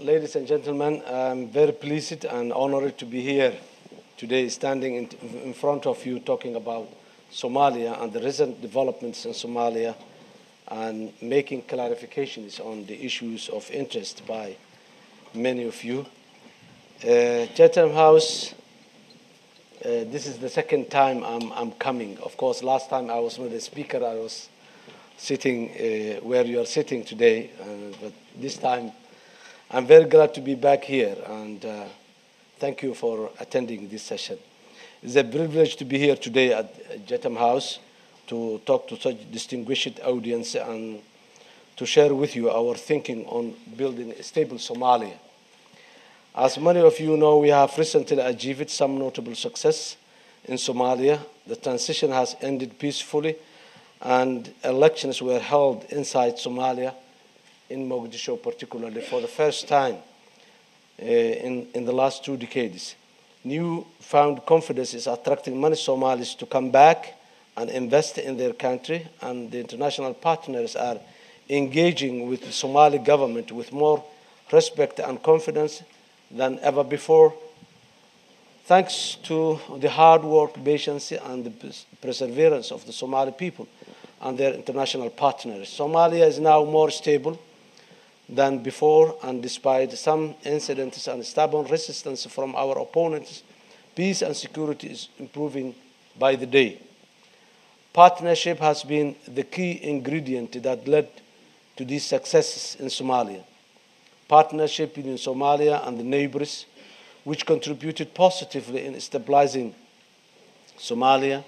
Ladies and gentlemen, I'm very pleased and honored to be here today, standing in front of you talking about Somalia and the recent developments in Somalia and making clarifications on the issues of interest by many of you. Chatham House, this is the second time I'm coming. Of course, last time I was not a speaker, I was sitting where you are sitting today, but this time I'm very glad to be back here, and thank you for attending this session. It's a privilege to be here today at Chatham House to talk to such a distinguished audience and to share with you our thinking on building a stable Somalia. As many of you know, we have recently achieved some notable success in Somalia. The transition has ended peacefully, and elections were held inside Somalia, in Mogadishu particularly, for the first time in the last 2 decades. Newfound confidence is attracting many Somalis to come back and invest in their country, and the international partners are engaging with the Somali government with more respect and confidence than ever before, thanks to the hard work, patience, and the perseverance of the Somali people and their international partners. Somalia is now more stable than before, and despite some incidents and stubborn resistance from our opponents, peace and security is improving by the day. Partnership has been the key ingredient that led to these successes in Somalia. Partnership between Somalia and the neighbors, which contributed positively in stabilizing Somalia.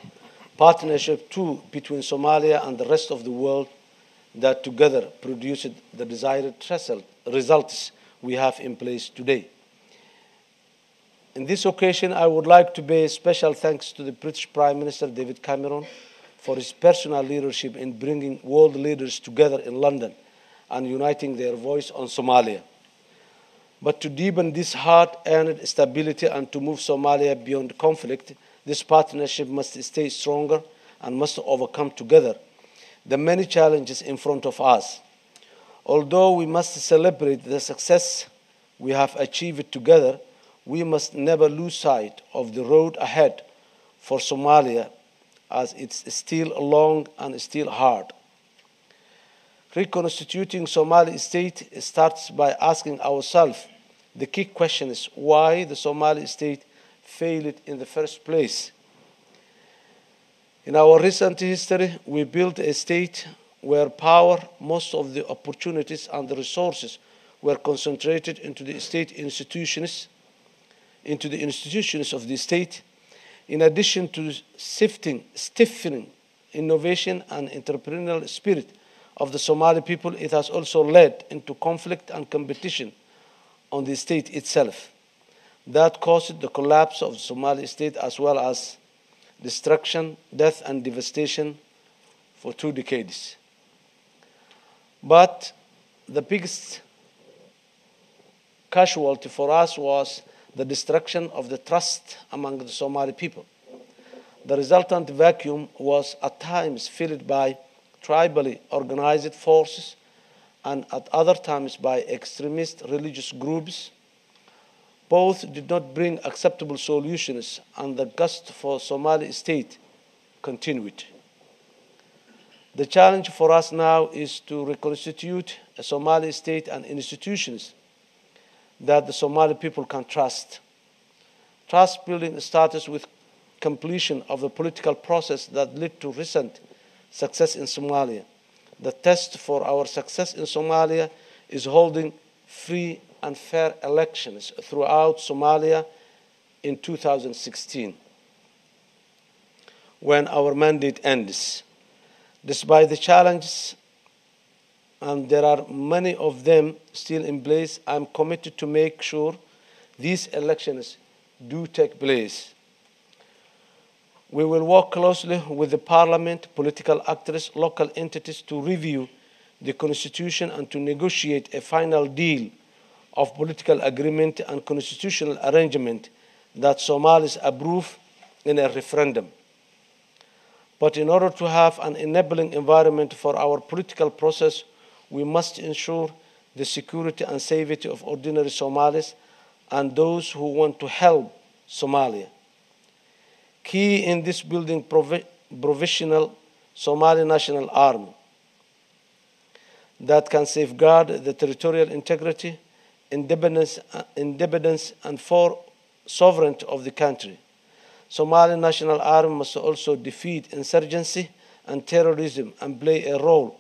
Partnership, too, between Somalia and the rest of the world that together produced the desired results we have in place today. In this occasion, I would like to pay special thanks to the British Prime Minister David Cameron for his personal leadership in bringing world leaders together in London and uniting their voice on Somalia. But to deepen this hard-earned stability and to move Somalia beyond conflict, this partnership must stay stronger and must overcome together the many challenges in front of us. Although we must celebrate the success we have achieved together, we must never lose sight of the road ahead for Somalia, as it's still long and still hard. Reconstituting Somali state starts by asking ourselves the key question is why the Somali state failed in the first place. In our recent history, we built a state where power, most of the opportunities and the resources were concentrated into the state institutions, into the institutions of the state. In addition to stiffening innovation and entrepreneurial spirit of the Somali people, it has also led into conflict and competition on the state itself. That caused the collapse of the Somali state as well as destruction, death, and devastation for 2 decades. But the biggest casualty for us was the destruction of the trust among the Somali people. The resultant vacuum was at times filled by tribally organized forces and at other times by extremist religious groups. Both did not bring acceptable solutions, and the quest for Somali state continued. The challenge for us now is to reconstitute a Somali state and institutions that the Somali people can trust. Trust building starts with completion of the political process that led to recent success in Somalia. The test for our success in Somalia is holding free and fair elections throughout Somalia in 2016, when our mandate ends. Despite the challenges, and there are many of them still in place, I'm committed to make sure these elections do take place. We will work closely with the parliament, political actors, local entities to review the constitution and to negotiate a final deal of political agreement and constitutional arrangement that Somalis approve in a referendum. But in order to have an enabling environment for our political process, we must ensure the security and safety of ordinary Somalis and those who want to help Somalia. Key in this building provisional Somali National Army that can safeguard the territorial integrity, independence and sovereignty of the country. Somali National Army must also defeat insurgency and terrorism and play a role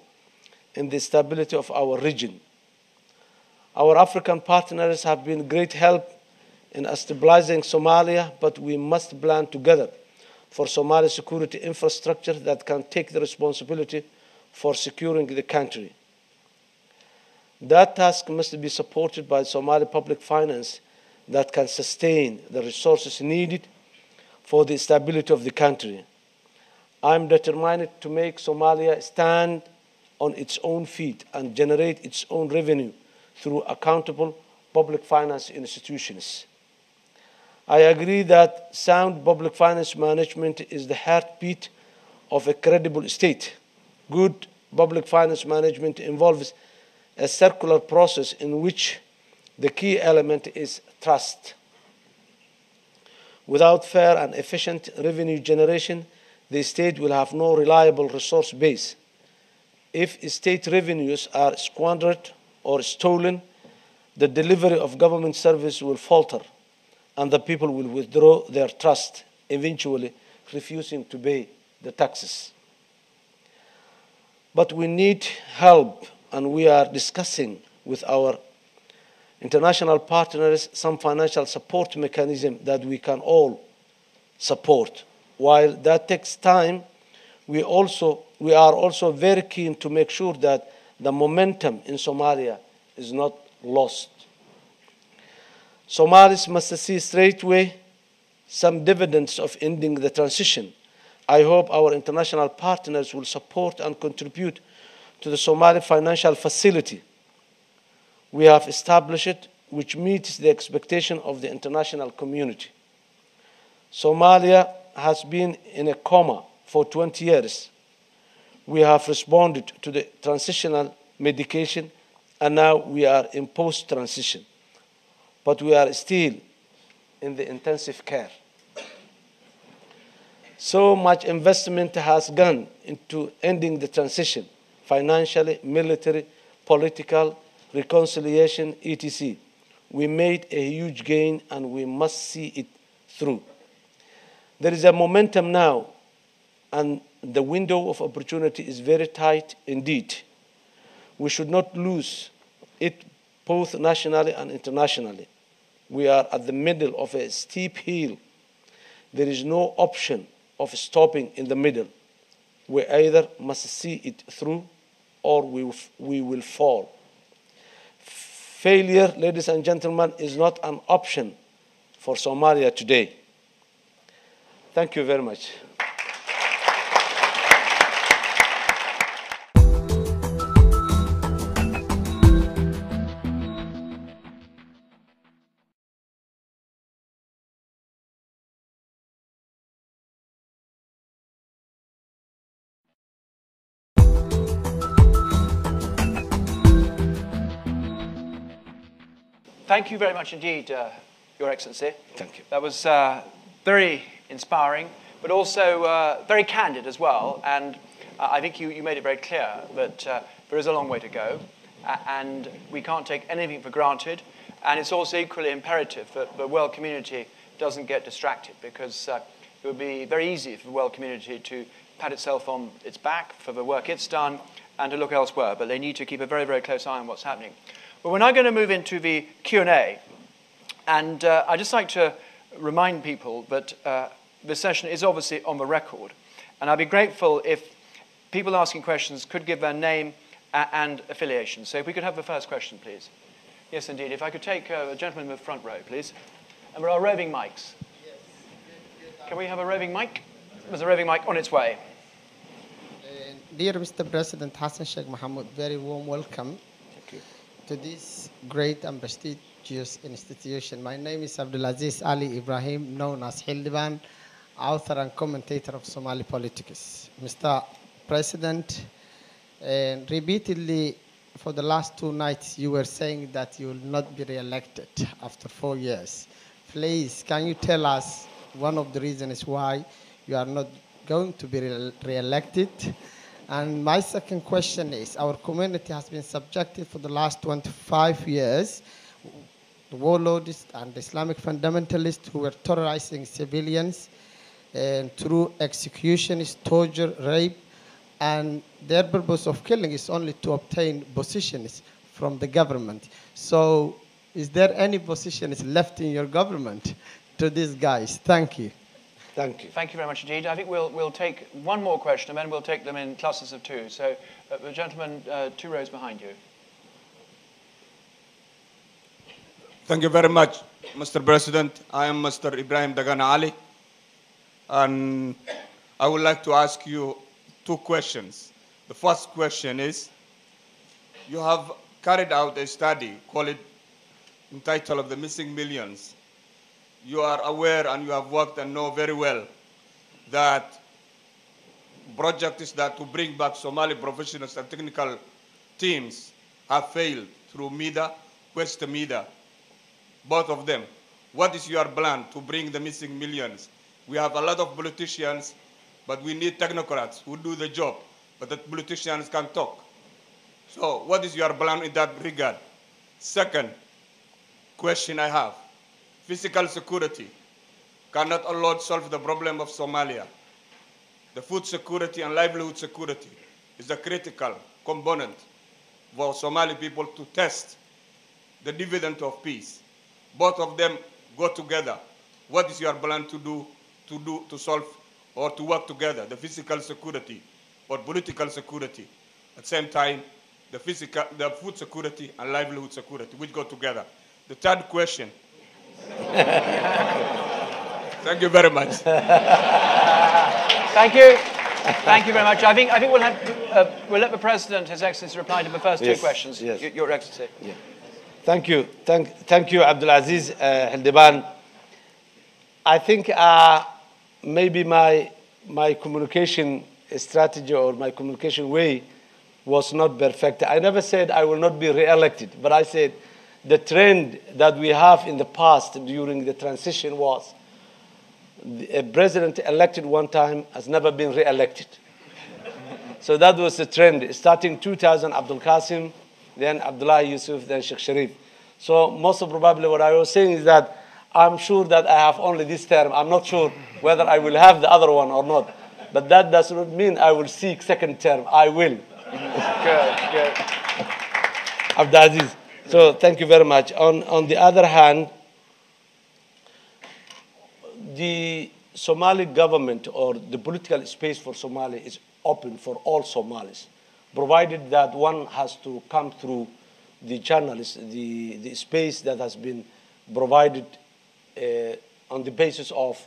in the stability of our region. Our African partners have been great help in stabilizing Somalia, but we must plan together for Somali security infrastructure that can take the responsibility for securing the country. That task must be supported by Somali public finance that can sustain the resources needed for the stability of the country. I'm determined to make Somalia stand on its own feet and generate its own revenue through accountable public finance institutions. I agree that sound public finance management is the heartbeat of a credible state. Good public finance management involves a circular process in which the key element is trust. Without fair and efficient revenue generation, the state will have no reliable resource base. If state revenues are squandered or stolen, the delivery of government service will falter, and the people will withdraw their trust, eventually refusing to pay the taxes. But we need help, and we are discussing with our international partners some financial support mechanism that we can all support. While that takes time, we are also very keen to make sure that the momentum in Somalia is not lost. Somalis must see straightway some dividends of ending the transition. I hope our international partners will support and contribute to the Somali financial facility we have established, which meets the expectation of the international community. Somalia has been in a coma for 20 years. We have responded to the transitional medication, and now we are in post-transition. But we are still in the intensive care. So much investment has gone into ending the transition, financially, military, political, reconciliation, etc. We made a huge gain, and we must see it through. There is a momentum now, and the window of opportunity is very tight indeed. We should not lose it both nationally and internationally. We are at the middle of a steep hill. There is no option of stopping in the middle. We either must see it through or we will fall. Failure, ladies and gentlemen, is not an option for Somalia today. Thank you very much. Thank you very much indeed, Your Excellency. Thank you. That was very inspiring, but also very candid as well. And I think you made it very clear that there is a long way to go, and we can't take anything for granted. And it's also equally imperative that the world community doesn't get distracted, because it would be very easy for the world community to pat itself on its back for the work it's done and to look elsewhere. But they need to keep a very, very close eye on what's happening. But we're now going to move into the Q&A. And I'd just like to remind people that this session is obviously on the record. And I'd be grateful if people asking questions could give their name and affiliation. So if we could have the first question, please. Yes, indeed. If I could take the gentleman in the front row, please. And there are roving mics. Can we have a roving mic? There's a roving mic on its way. Dear Mr. President Hassan Sheikh Mohamud, very warm welcome to this great and prestigious institution. My name is Abdulaziz Ali Ibrahim, known as Hildiban, author and commentator of Somali politics. Mr. President, repeatedly for the last 2 nights, you were saying that you will not be re-elected after 4 years. Please, can you tell us one of the reasons why you are not going to be re-elected? And my second question is, our community has been subjected for the last 25 years, the warlords and Islamic fundamentalists who were terrorizing civilians and through executions, torture, rape, and their purpose of killing is only to obtain positions from the government. So is there any positions left in your government to these guys? Thank you. Thank you. Thank you very much indeed. I think we'll take one more question, and then we'll take them in clusters of two. So the gentleman 2 rows behind you. Thank you very much, Mr. President. I am Mr. Ibrahim Dagana Ali, and I would like to ask you 2 questions. The first question is, you have carried out a study entitled of the missing millions. You are aware and you have worked and know very well that projects that to bring back Somali professionals and technical teams have failed through MIDA, West MIDA, both of them. What is your plan to bring the missing millions? We have a lot of politicians, but we need technocrats who do the job, but the politicians can talk. So what is your plan in that regard? Second question I have, physical security cannot alone solve the problem of Somalia. The food security and livelihood security is a critical component for Somali people to test the dividend of peace. Both of them go together. What is your plan to solve or to work together, the physical security or political security? At the same time, the food security and livelihood security, which go together. The third question. Thank you very much. Thank you. Thank you very much. I think we'll let the President, His Excellency, reply to the first 2 questions. Yes. Your Excellency. Yeah. Thank you. Thank you, Abdulaziz Hildeban. I think maybe my communication strategy or my communication way was not perfect. I never said I will not be re-elected, but I said the trend that we have in the past during the transition was a president elected one time has never been re-elected. So that was the trend. Starting 2000, Abdul Qasim, then Abdullah Yusuf, then Sheikh Sharif. So most probably what I was saying is that I'm sure that I have only this term. I'm not sure whether I will have the other one or not. But that does not mean I will seek second term. I will. Good. Abdulaziz. So thank you very much. On the other hand, the Somali government or the political space for Somalia is open for all Somalis, provided that one has to come through the channels, the space that has been provided on the basis of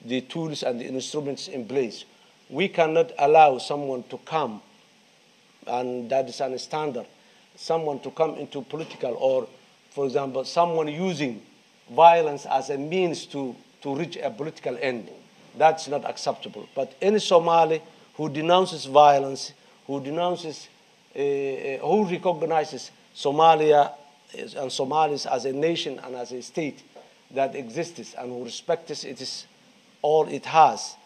the tools and the instruments in place. We cannot allow someone to come, and that is a standard, someone to come into political or, for example, someone using violence as a means to reach a political end. That's not acceptable. But any Somali who denounces violence, who recognizes Somalia and Somalis as a nation and as a state that exists and who respects it is all it has,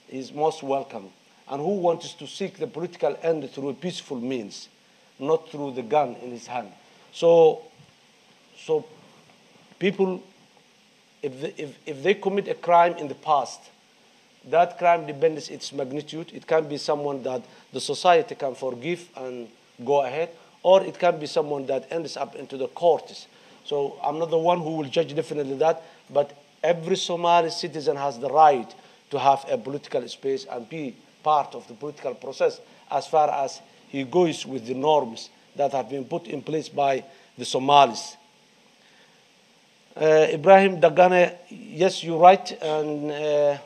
is most welcome. And who wants to seek the political end through a peaceful means, not through the gun in his hand. So people, if they commit a crime in the past, that crime depends its magnitude. It can be someone that the society can forgive and go ahead, or it can be someone that ends up into the courts. So I'm not the one who will judge definitely that, but every Somali citizen has the right to have a political space and be part of the political process as far as he goes with the norms that have been put in place by the Somalis. Ibrahim Dagane, yes, you're right, and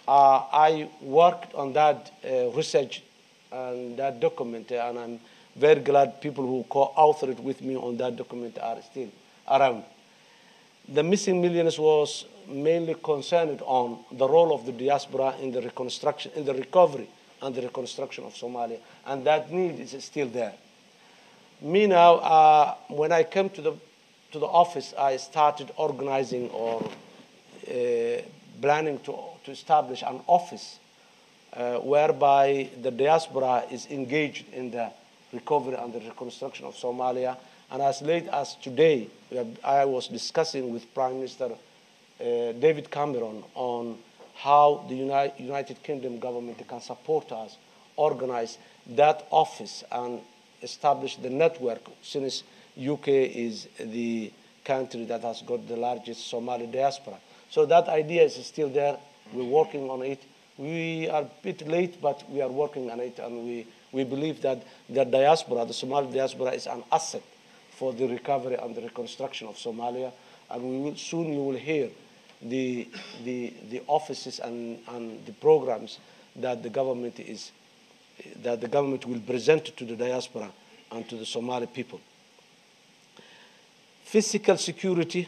I worked on that research and that document, and I'm very glad people who co-authored it with me on that document are still around. The missing millions was mainly concerned on the role of the diaspora in the reconstruction, in the recovery and the reconstruction of Somalia, and that need is still there. Me now, when I came to the office, I started organizing or planning to establish an office whereby the diaspora is engaged in the recovery and the reconstruction of Somalia. And as late as today, I was discussing with Prime Minister David Cameron on how the United Kingdom government can support us, organize that office and establish the network, since UK is the country that has got the largest Somali diaspora. So that idea is still there. We're working on it. We are a bit late, but we are working on it, and we believe that the diaspora, the Somali diaspora, is an asset for the recovery and the reconstruction of Somalia. And soon you will hear the offices and the programs that the government will present to the diaspora and to the Somali people. Physical security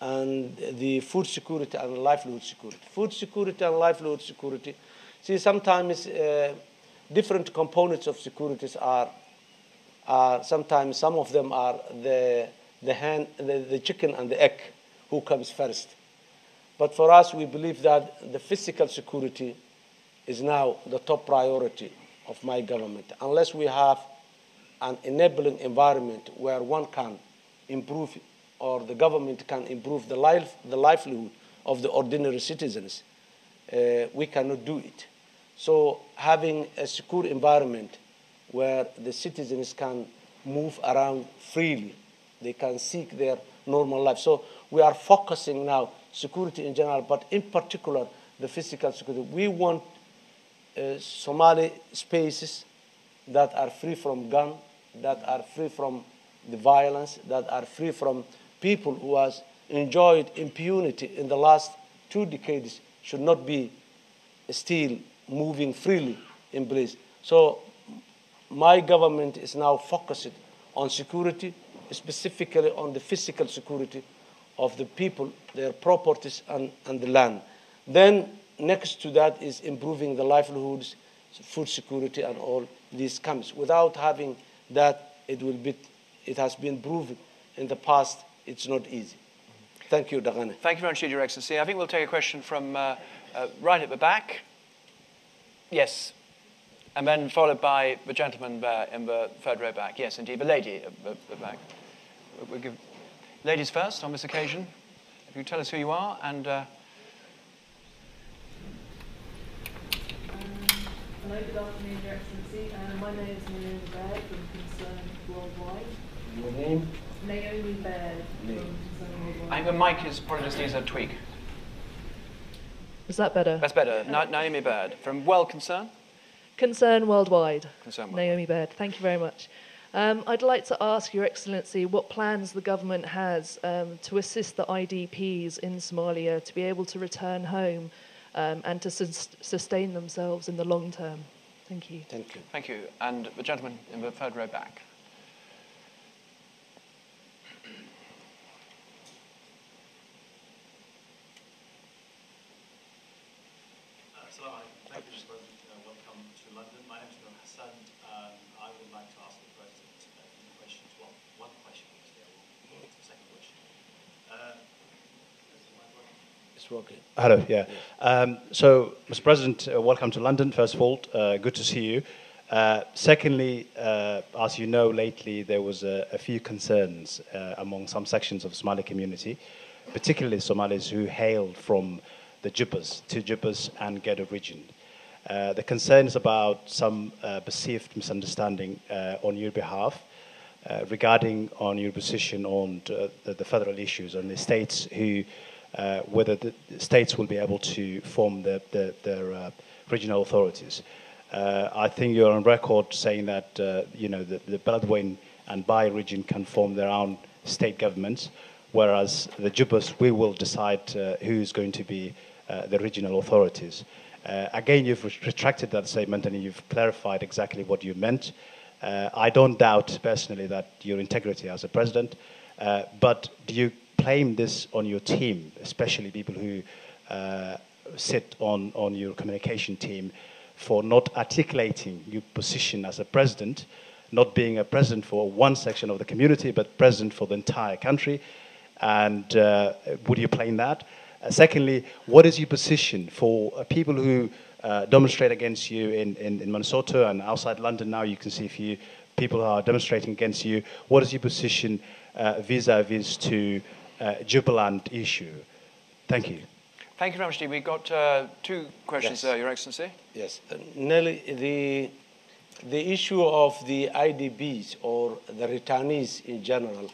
and the food security and livelihood security. Food security and livelihood security. See, sometimes different components of securities are sometimes some of them are the chicken and the egg, who comes first. But for us, we believe that the physical security is now the top priority of my government. Unless we have an enabling environment where one can improve, or the government can improve the livelihood of the ordinary citizens, we cannot do it. So having a secure environment where the citizens can move around freely, they can seek their normal life. So we are focusing now security in general, but in particular the physical security. We want Somali spaces that are free from gun, that are free from the violence, that are free from people who has enjoyed impunity in the last 2 decades, should not be still moving freely in place. So my government is now focused on security, specifically on the physical security of the people, their properties, and the land. Then next to that is improving the livelihoods, food security, and all these comes. Without having that, it has been proven in the past, it's not easy. Thank you, Dagane. Thank you very much, Your Excellency. I think we'll take a question from right at the back. Yes. And then followed by the gentleman there in the third row back. Yes, indeed, the lady at the back. We'll give ladies first on this occasion. If you tell us who you are and... Hello, good afternoon, Your Excellency. My name is Naomi Baird from Concern Worldwide. Your name? Naomi Baird from Concern Worldwide. I think the mic is probably just needs a tweak. Is that better? That's better. Naomi Baird from Concern? Concern Worldwide. Concern Worldwide. Naomi Baird, thank you very much. I'd like to ask Your Excellency what plans the government has to assist the IDPs in Somalia to be able to return home and to sustain themselves in the long term. Thank you. Thank you. Thank you. And the gentleman in the third row back. Thank you, Mr. President. Welcome to London. My name is Hassan. I would like to ask the President a few questions. Well, one question, obviously. I will move to the second question. It's working. Hello, yeah. So, Mr. President, welcome to London, first of all. Good to see you. Secondly, as you know, lately there was a few concerns among some sections of the Somali community, particularly Somalis who hailed from the Jubbas and Ghetto region. The concern is about some perceived misunderstanding on your behalf regarding on your position on the federal issues and the states who, whether the states will be able to form their regional authorities. I think you're on record saying that the Beledweyne and Bai region can form their own state governments, whereas the Jubbas, we will decide who is going to be the regional authorities. Again, you've retracted that statement and you've clarified exactly what you meant. I don't doubt personally that your integrity as a president, but do you blame this on your team, especially people who sit on your communication team, for not articulating your position as a president, not being a president for one section of the community, but president for the entire country? And would you plan that? Secondly, what is your position for people who demonstrate against you in Minnesota and outside London? Now you can see a few people who are demonstrating against you. What is your position vis-a-vis to Jubaland issue? Thank you. Thank you very much, Steve. We've got two questions, Yes. Your Excellency. Yes, Nelly, the issue of the IDPs or the returnees in general,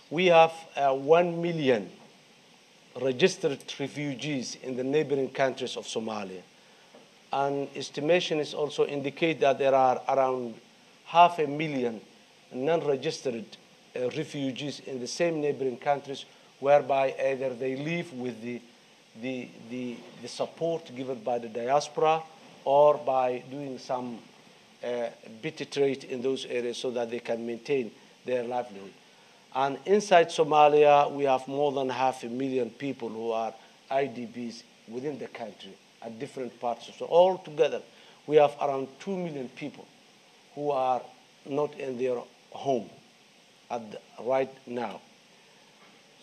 we have 1 million registered refugees in the neighboring countries of Somalia. And estimations also indicate that there are around 500,000 non-registered refugees in the same neighboring countries, whereby either they live with the support given by the diaspora or by doing some bitty trade in those areas so that they can maintain their livelihood. And inside Somalia, we have more than 500,000 people who are IDPs within the country at different parts. So all together, we have around 2 million people who are not in their home right now.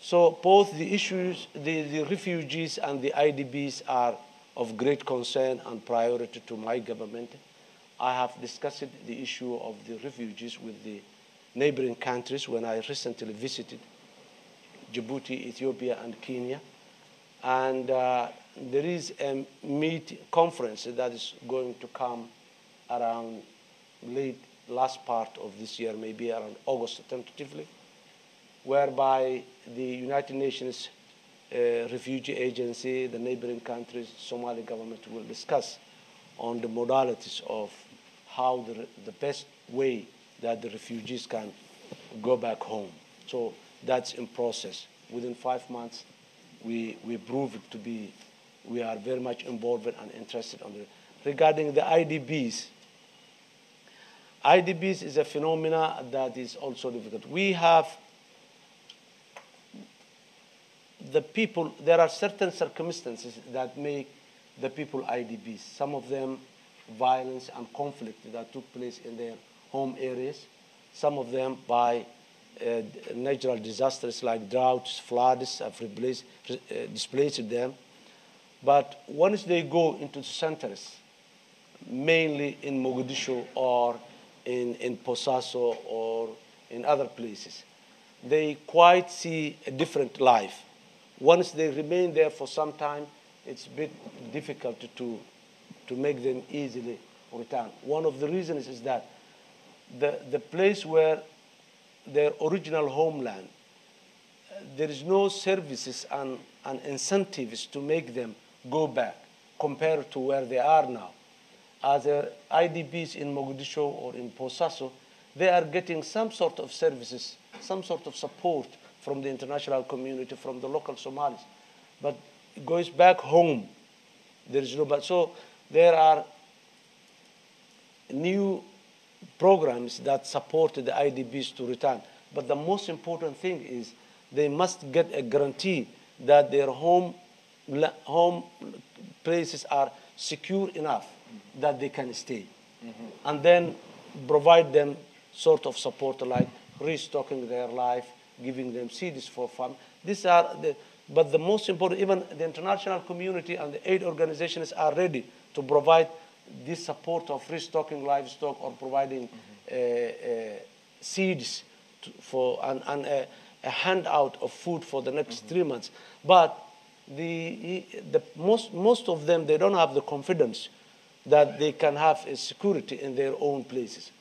So both the issues, the refugees and the IDPs are of great concern and priority to my government. I have discussed the issue of the refugees with the neighboring countries when I recently visited Djibouti, Ethiopia, and Kenya. And there is a conference that is going to come around last part of this year, maybe around August tentatively, whereby the United Nations Refugee Agency, the neighboring countries, Somali government will discuss on the modalities of how the best way that the refugees can go back home. So that's in process. Within 5 months, we prove it to be, we are very much involved and interested on it. Regarding the IDPs, IDPs is a phenomena that is also difficult. We have the people, there are certain circumstances that make the people IDPs. Some of them violence and conflict that took place in their home areas. Some of them by natural disasters like droughts, floods have displaced them. But once they go into the centers, mainly in Mogadishu or in Posaso or in other places, they quite see a different life. Once they remain there for some time, it's a bit difficult to make them easily return. One of the reasons is that the place where their original homeland, there is no services and incentives to make them go back compared to where they are now. As IDPs in Mogadishu or in Posaso, they are getting some sort of services, some sort of support from the international community, from the local Somalis. But it goes back home, there is no, but so there are new programs that support the IDPs to return. But the most important thing is they must get a guarantee that their home places are secure enough that they can stay. And then provide them sort of support like restocking their life, giving them seeds for farm. These are but the most important, even the international community and the aid organizations are ready to provide this support of restocking livestock or providing seeds and a handout of food for the next 3 months. But most of them, they don't have the confidence that they can have a security in their own places.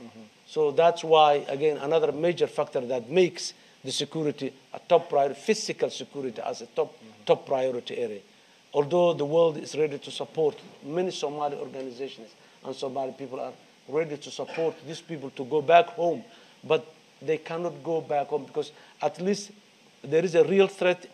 So that's why, again, another major factor that makes the security a top priority, physical security as a top priority area. Although the world is ready to support, many Somali organizations and Somali people are ready to support these people to go back home, but they cannot go back home because at least there is a real threat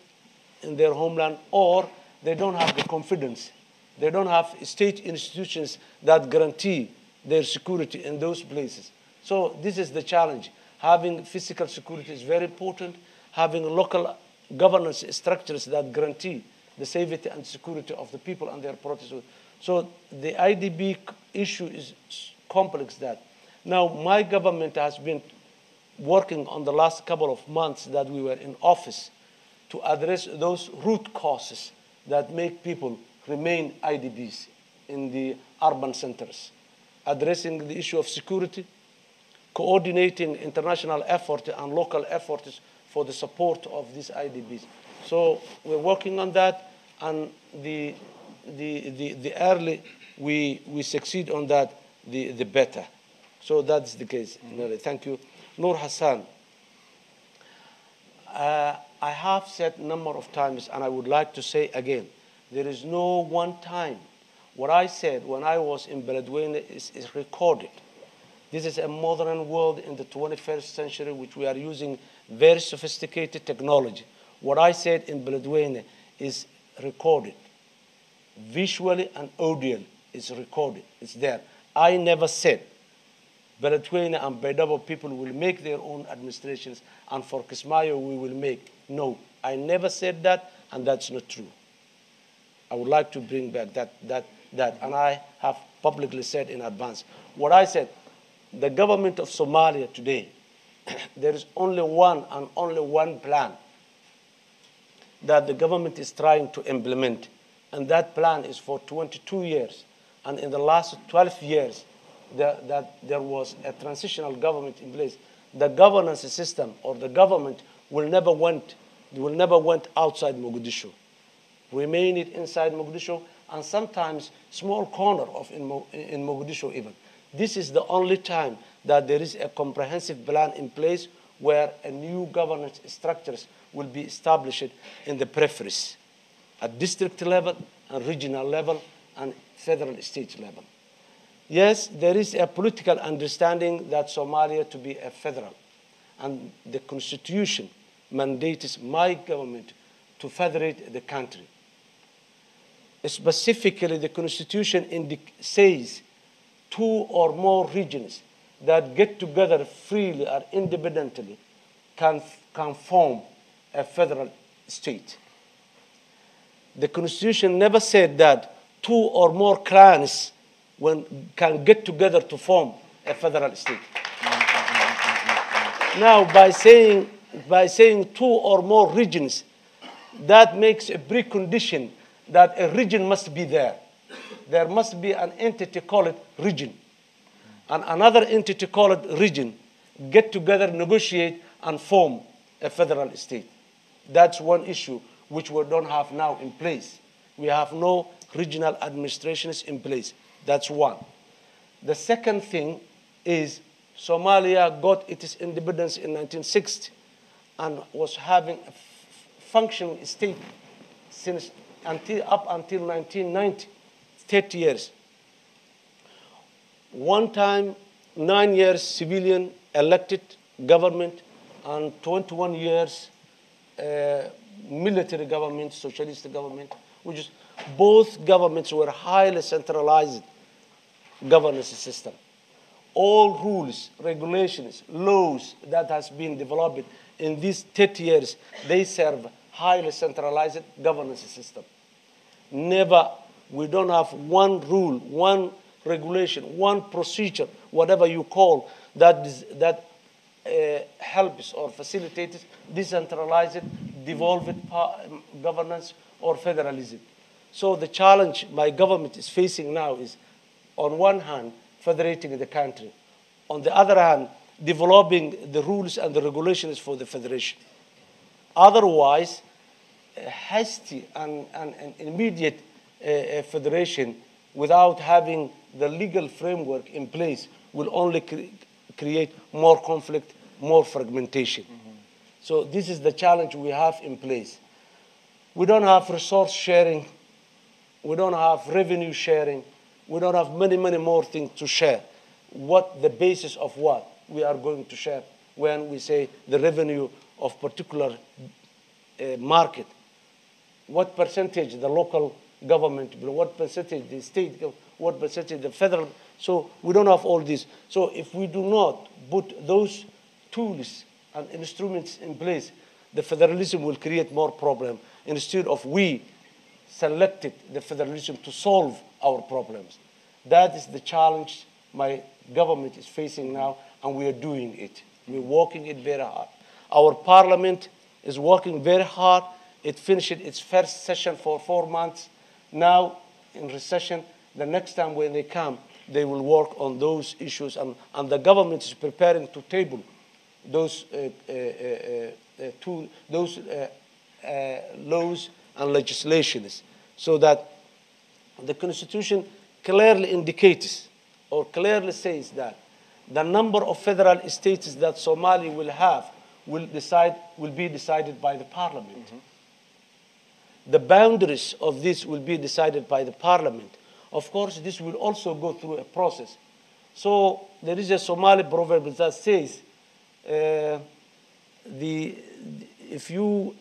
in their homeland, or they don't have the confidence. They don't have state institutions that guarantee their security in those places. So this is the challenge. Having physical security is very important. Having local governance structures that guarantee the safety and security of the people and their property. So the IDP issue is complex that. Now, my government has been working on the last couple of months that we were in office to address those root causes that make people remain IDPs in the urban centers, addressing the issue of security, coordinating international effort and local efforts for the support of these IDPs. So we're working on that, and the early we succeed on that, the better. So that's the case. Thank you. Noor Hassan, I have said a number of times, and I would like to say again, there is no one time. What I said when I was in Beledweyne is recorded. This is a modern world in the 21st century, which we are using very sophisticated technology. What I said in Beledweyne is recorded. Visually and audio is recorded. It's there. I never said Beledweyne and Baydhabo people will make their own administrations, and for Kismayo we will make. No, I never said that, and that's not true. I would like to bring back that, and I have publicly said in advance. What I said, the government of Somalia today, there is only one and only one plan that the government is trying to implement, and that plan is for 22 years. And in the last 12 years, that there was a transitional government in place. The governance system or the government will never went outside Mogadishu. Remain it inside Mogadishu, and sometimes small corner of in Mogadishu even. This is the only time that there is a comprehensive plan in place where a new governance structures will be established in the peripheries at district level and regional level and federal state level. Yes, there is a political understanding that Somalia to be a federal, and the constitution mandates my government to federate the country. Specifically, the constitution says 2 or more regions that get together freely or independently can form a federal state. The constitution never said that 2 or more clans can get together to form a federal state. Now, by saying 2 or more regions, that makes a precondition that a region must be there. There must be an entity called region, and another entity called region get together, negotiate, and form a federal state. That's one issue which we don't have now in place. We have no regional administrations in place. That's one. The second thing is Somalia got its independence in 1960 and was having a functioning state up until 1990, 30 years. One time, 9 years civilian elected government and 21 years military government, socialist government, which is both governments were highly centralized governance system. All rules, regulations, laws that has been developed in these 30 years, they serve highly centralized governance system. Never, we don't have one rule, one regulation, one procedure, whatever you call, that helps or facilitates decentralized, devolved governance or federalism. So the challenge my government is facing now is, on one hand, federating the country. On the other hand, developing the rules and the regulations for the federation. Otherwise, hasty and immediate federation without having the legal framework in place will only create more conflict, more fragmentation. So this is the challenge we have in place. We don't have resource sharing. We don't have revenue sharing. We don't have many, many more things to share. What the basis of what we are going to share when we say the revenue of particular market? What percentage the local government, what percentage the state, what percentage the federal? So we don't have all this. So if we do not put those tools and instruments in place, the federalism will create more problem instead of we selected the federalism to solve our problems. That is the challenge my government is facing now, and we are doing it. We're working it very hard. Our parliament is working very hard. It finished its first session for 4 months. Now, in recession, the next time when they come, they will work on those issues, and the government is preparing to table those laws and legislations, so that the Constitution clearly indicates or clearly says that the number of federal states that Somalia will have will be decided by the parliament. The boundaries of this will be decided by the parliament. Of course, this will also go through a process. So there is a Somali proverb that says, if you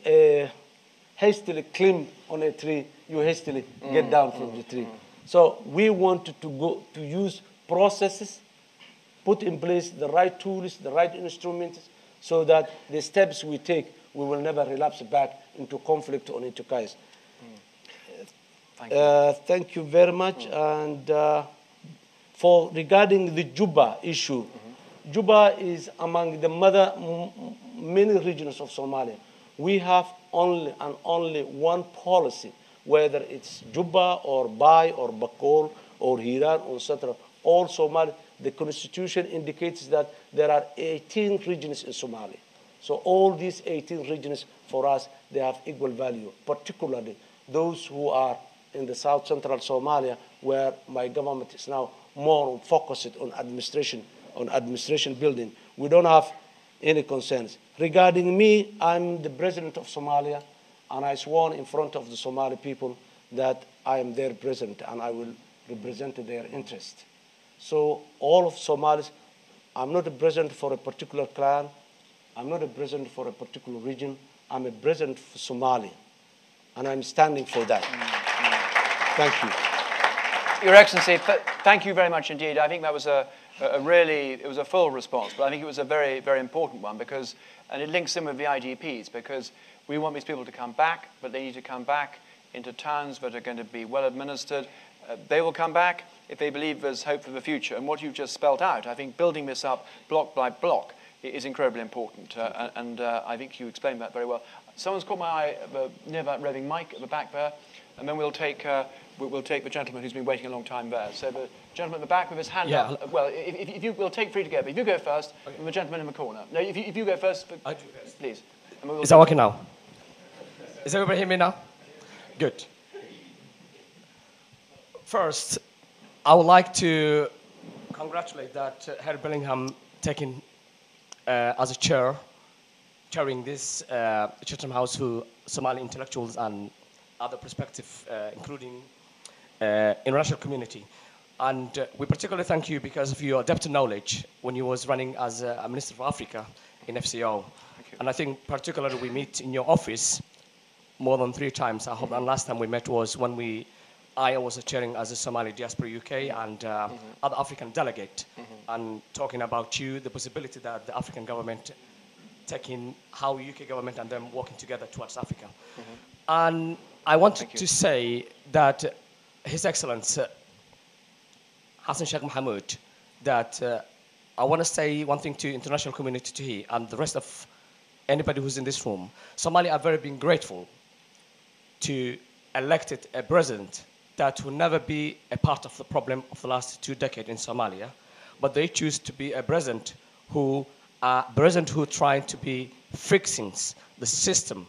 hastily climb on a tree, you hastily get down from the tree. So we wanted to use processes, put in place the right tools, the right instruments, so that the steps we take, we will never relapse back into conflict or into chaos. Thank you very much. And regarding the Juba issue, Juba is among the many regions of Somalia. We have only one policy, whether it's Juba or Bai or Bakol or Hiran or etc. All Somalia, the constitution indicates that there are 18 regions in Somalia. So all these 18 regions, for us, they have equal value, particularly those who are in the south central Somalia, where my government is now more focused on administration building. We don't have any concerns. Regarding me, I'm the president of Somalia, and I sworn in front of the Somali people that I am their president and I will represent their interest. So all of Somalis, I'm not a president for a particular clan, I'm not a president for a particular region, I'm a president for Somalia, and I'm standing for that. Thank you. Your Excellency, thank you very much indeed. I think that was it was a full response, but I think it was a very, very important one, because, and it links in with the IDPs, because we want these people to come back, but they need to come back into towns that are going to be well administered. They will come back if they believe there's hope for the future. And what you've just spelled out, I think building this up block by block is incredibly important. And I think you explained that very well. Someone's caught my eye near that roving mic at the back there. And then we'll take the gentleman who's been waiting a long time there. So the gentleman at the back with his hand up. Well, if you, we'll take three together. If you go first, okay. And the gentleman in the corner. No, if you go first, I do first. Please. Is that working now? Is everybody hear me now? Good. First, I would like to congratulate that Harry Bellingham taking as a chairing this Chatham House for Somali intellectuals and other perspectives, including international community. And we particularly thank you because of your depth of knowledge when you was running as a Minister for Africa in FCO. And I think particularly we meet in your office more than 3 times. I hope the last time we met was when I was chairing as a Somali Diaspora UK and other African delegate, and talking about the possibility that the African government taking how UK government and them working together towards Africa. And I wanted to say that His Excellency Hassan Sheikh Mohamud, that I want to say one thing to international community, to he and the rest of anybody who's in this room. Somalia are very being grateful to elected a president that will never be a part of the problem of the last 2 decades in Somalia, but they choose to be a president who trying to be fixing the system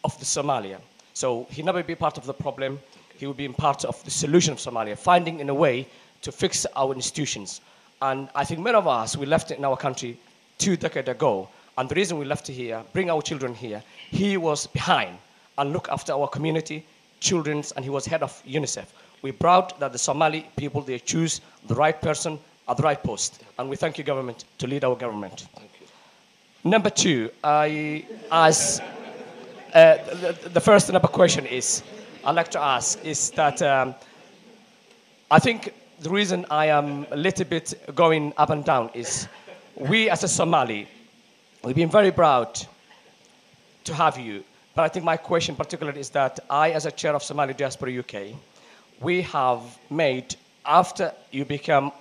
of the Somalia. So he never be part of the problem. He will be part of the solution of Somalia, finding in a way to fix our institutions. And I think many of us, we left in our country 2 decades ago. And the reason we left here, bring our children here, he was behind and look after our community, children, and he was head of UNICEF. We're proud that the Somali people, they choose the right person at the right post. And we thank you, government, to lead our government. Thank you. Number 2, the first number question I'd like to ask is that I think the reason I am a little bit going up and down is we as a Somali, we've been very proud to have you. But I think my question particularly is that I, as a chair of Somali Diaspora UK, we have made, after you become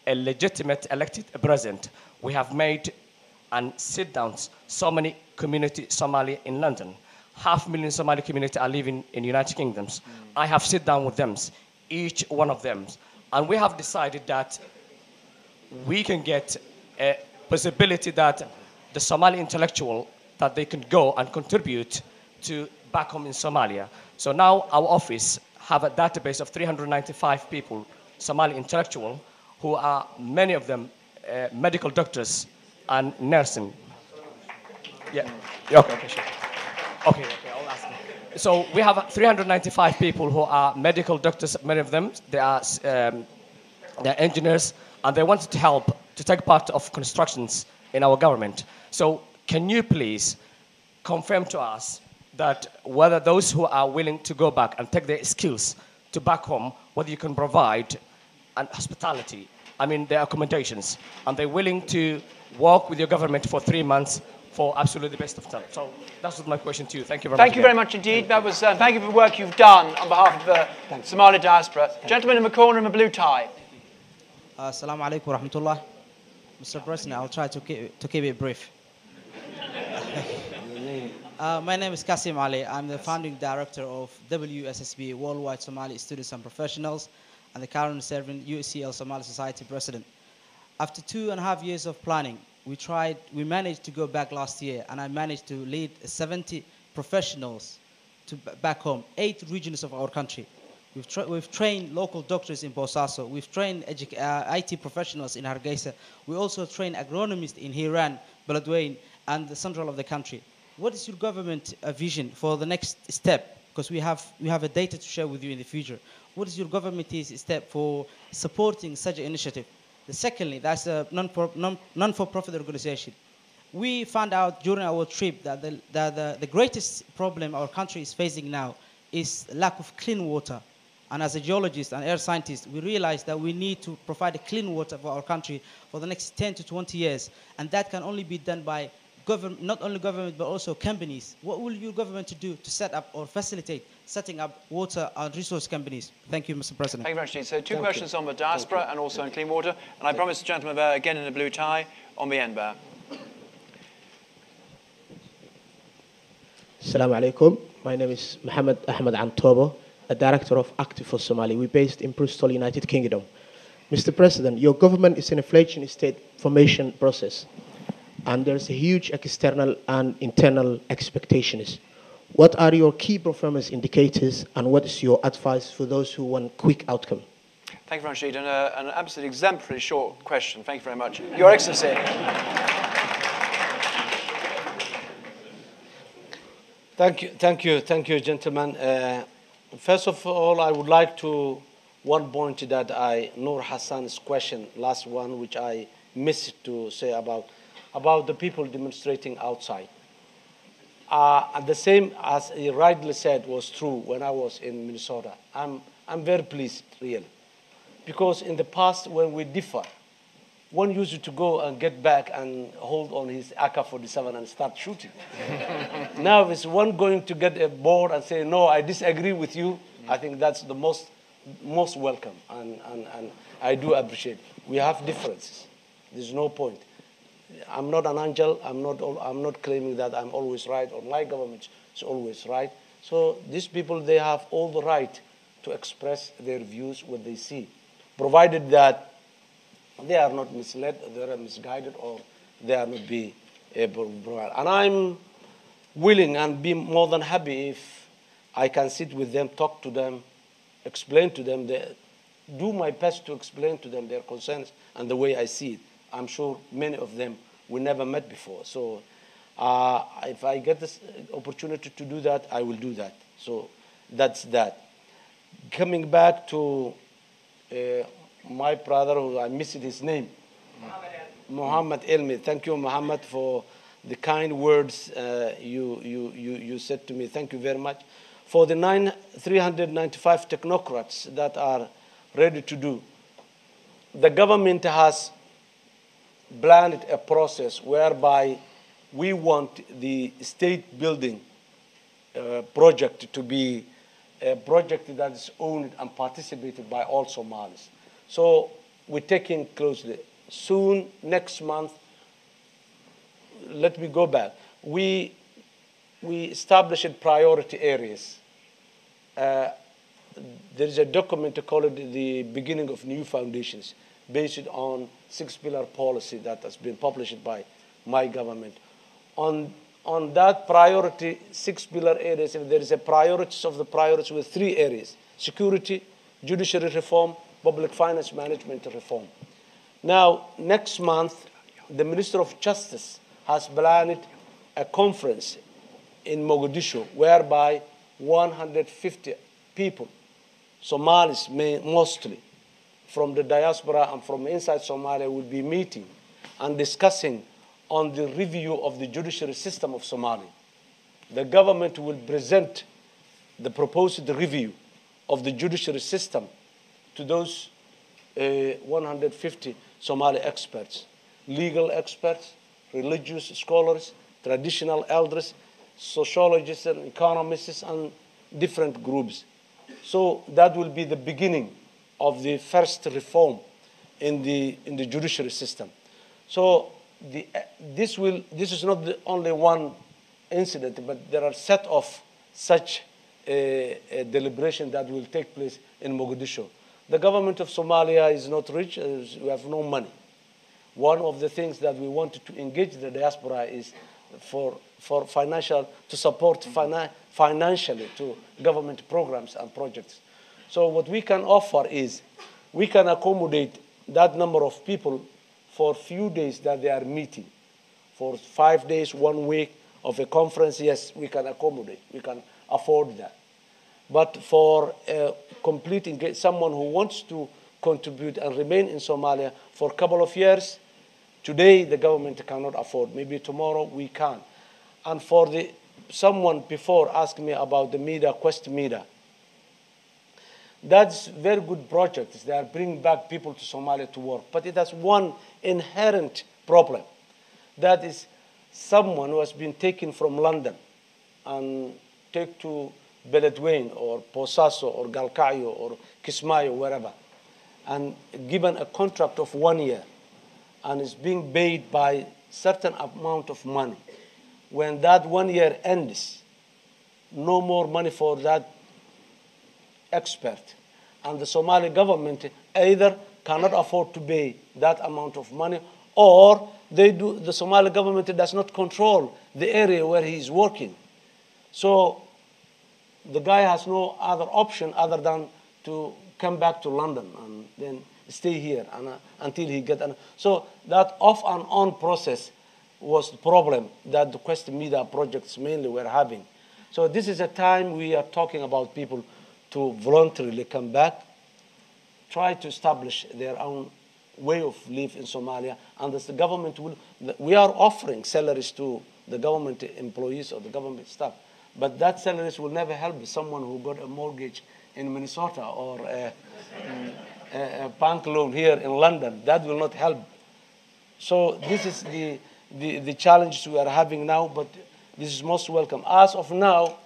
a legitimate elected president. We have made and sit-downs so many community Somali in London. 500,000 Somali community are living in United Kingdoms. I have sit down with them, each one of them, and we have decided that we can get a possibility that the Somali intellectual, that they can go and contribute to back home in Somalia. So now our office have a database of 395 people, Somali intellectual, who are many of them medical doctors and nursing. Yeah. Okay, sure. Okay, I'll ask them. So we have 395 people who are medical doctors, many of them. They're engineers, and they wanted to help to take part of constructions in our government. So can you please confirm to us that whether those who are willing to go back and take their skills to back home, whether you can provide an hospitality, I mean their accommodations, and they're willing to work with your government for 3 months for absolutely the best of time. So that's my question to you. Thank you very much. Thank you very much indeed. That was, thank you for the work you've done on behalf of the Somali diaspora. Gentleman in the corner in the blue tie. Assalamu alaikum wa rahmatullah. Mr. President, I'll try to keep it brief. My name is Qasim Ali. I'm the founding director of WSSB, Worldwide Somali Students and Professionals, and the current serving UCL Somali Society president. After 2.5 years of planning, we managed to go back last year, and I managed to lead 70 professionals to back home, 8 regions of our country. We've trained local doctors in Bosaso. We've trained IT professionals in Hargeisa. We also train agronomists in Hiran, Beledweyne, and the central of the country. What is your government vision for the next step? Because we have a data to share with you in the future. What is your government's step for supporting such an initiative? Secondly, that's a non-for-profit organization. We found out during our trip that the greatest problem our country is facing now is lack of clean water. And as a geologist and air scientist, we realized that we need to provide clean water for our country for the next 10 to 20 years. And that can only be done by not only government, but also companies. What will your government do to set up or facilitate setting up water and resource companies? Thank you, Mr. President. Thank you very much indeed. So two questions on the diaspora and also on clean water. And I promise the gentleman there, again in the blue tie, on the end there. Assalamu alaikum. My name is Mohammed Ahmed Antobo, a director of Active for Somali. We're based in Bristol, United Kingdom. Mr. President, your government is in a fledgling state formation process, and there's a huge external and internal expectations. What are your key performance indicators, and what is your advice for those who want quick outcome? Thank you very much indeed, and an absolutely exemplary short question. Thank you very much. Your Excellency. Thank you, gentlemen. First of all, I would like to one point that Noor Hassan's question, last one, which I missed to say about the people demonstrating outside. And the same as he rightly said was true when I was in Minnesota. I'm very pleased, really, because in the past when we differ, one used to go and get back and hold on his AK-47 and start shooting. Now is one going to get a board and say, no, I disagree with you. I think that's the most welcome, and I do appreciate it. We have differences. There's no point. I'm not an angel. I'm not claiming that I'm always right or my government is always right. So these people, they have all the right to express their views, what they see, provided that they are not misled, they are misguided, or they are not be able to provide. And I'm willing and be more than happy if I can sit with them, talk to them, explain to them, do my best to explain to them their concerns and the way I see it. I'm sure many of them we never met before. So if I get this opportunity to do that, I will do that. So that's that. Coming back to my brother, who I missed his name, Muhammad Elmi. Thank you, Muhammad, for the kind words you said to me. Thank you very much. For the 395 technocrats that are ready to do, the government has planned a process whereby we want the state building project to be a project that is owned and participated by all Somalis. So we're taking closely. Soon, next month, let me go back. We established priority areas. There is a document called The Beginning of New Foundations, based on 6-pillar policy that has been published by my government. On that priority 6-pillar areas, if there is a priorities of the priorities with 3 areas: security, judiciary reform, public finance management reform. Now, next month, the Minister of Justice has planned a conference in Mogadishu whereby 150 people, Somalis mostly, from the diaspora and from inside Somalia, will be meeting and discussing on the review of the judiciary system of Somalia. The government will present the proposed review of the judiciary system to those 150 Somali experts, legal experts, religious scholars, traditional elders, sociologists and economists, and different groups. So that will be the beginning of the first reform in the judiciary system. So this is not the only one incident, but there are a set of such a deliberation that will take place in Mogadishu. The government of Somalia is not rich, we have no money. One of the things that we wanted to engage the diaspora is for financial, to support financially to government programs and projects. So what we can offer is we can accommodate that number of people for few days that they are meeting. For 5 days, 1 week of a conference, yes, we can accommodate. We can afford that. But for complete engagement, someone who wants to contribute and remain in Somalia for a couple of years, today the government cannot afford. Maybe tomorrow we can. And for someone before asked me about the MEDA, Quest MEDA. That's very good projects. They are bringing back people to Somalia to work. But it has one inherent problem. That is someone who has been taken from London and taken to Beledweyne or Posaso or Galkayo or Kismayo, wherever, and given a contract of 1 year and is being paid by certain amount of money. When that 1 year ends, no more money for that expert. And the Somali government either cannot afford to pay that amount of money, or the Somali government does not control the area where he is working. So the guy has no other option other than to come back to London and then stay here until he gets. So that off and on process was the problem that the Quest Media projects mainly were having. So this is a time we are talking about people to voluntarily come back, try to establish their own way of life in Somalia, and as the government will, we are offering salaries to the government employees or the government staff, but that salaries will never help someone who got a mortgage in Minnesota or a bank loan here in London. That will not help. So this is the challenge we are having now, but this is most welcome. As of now,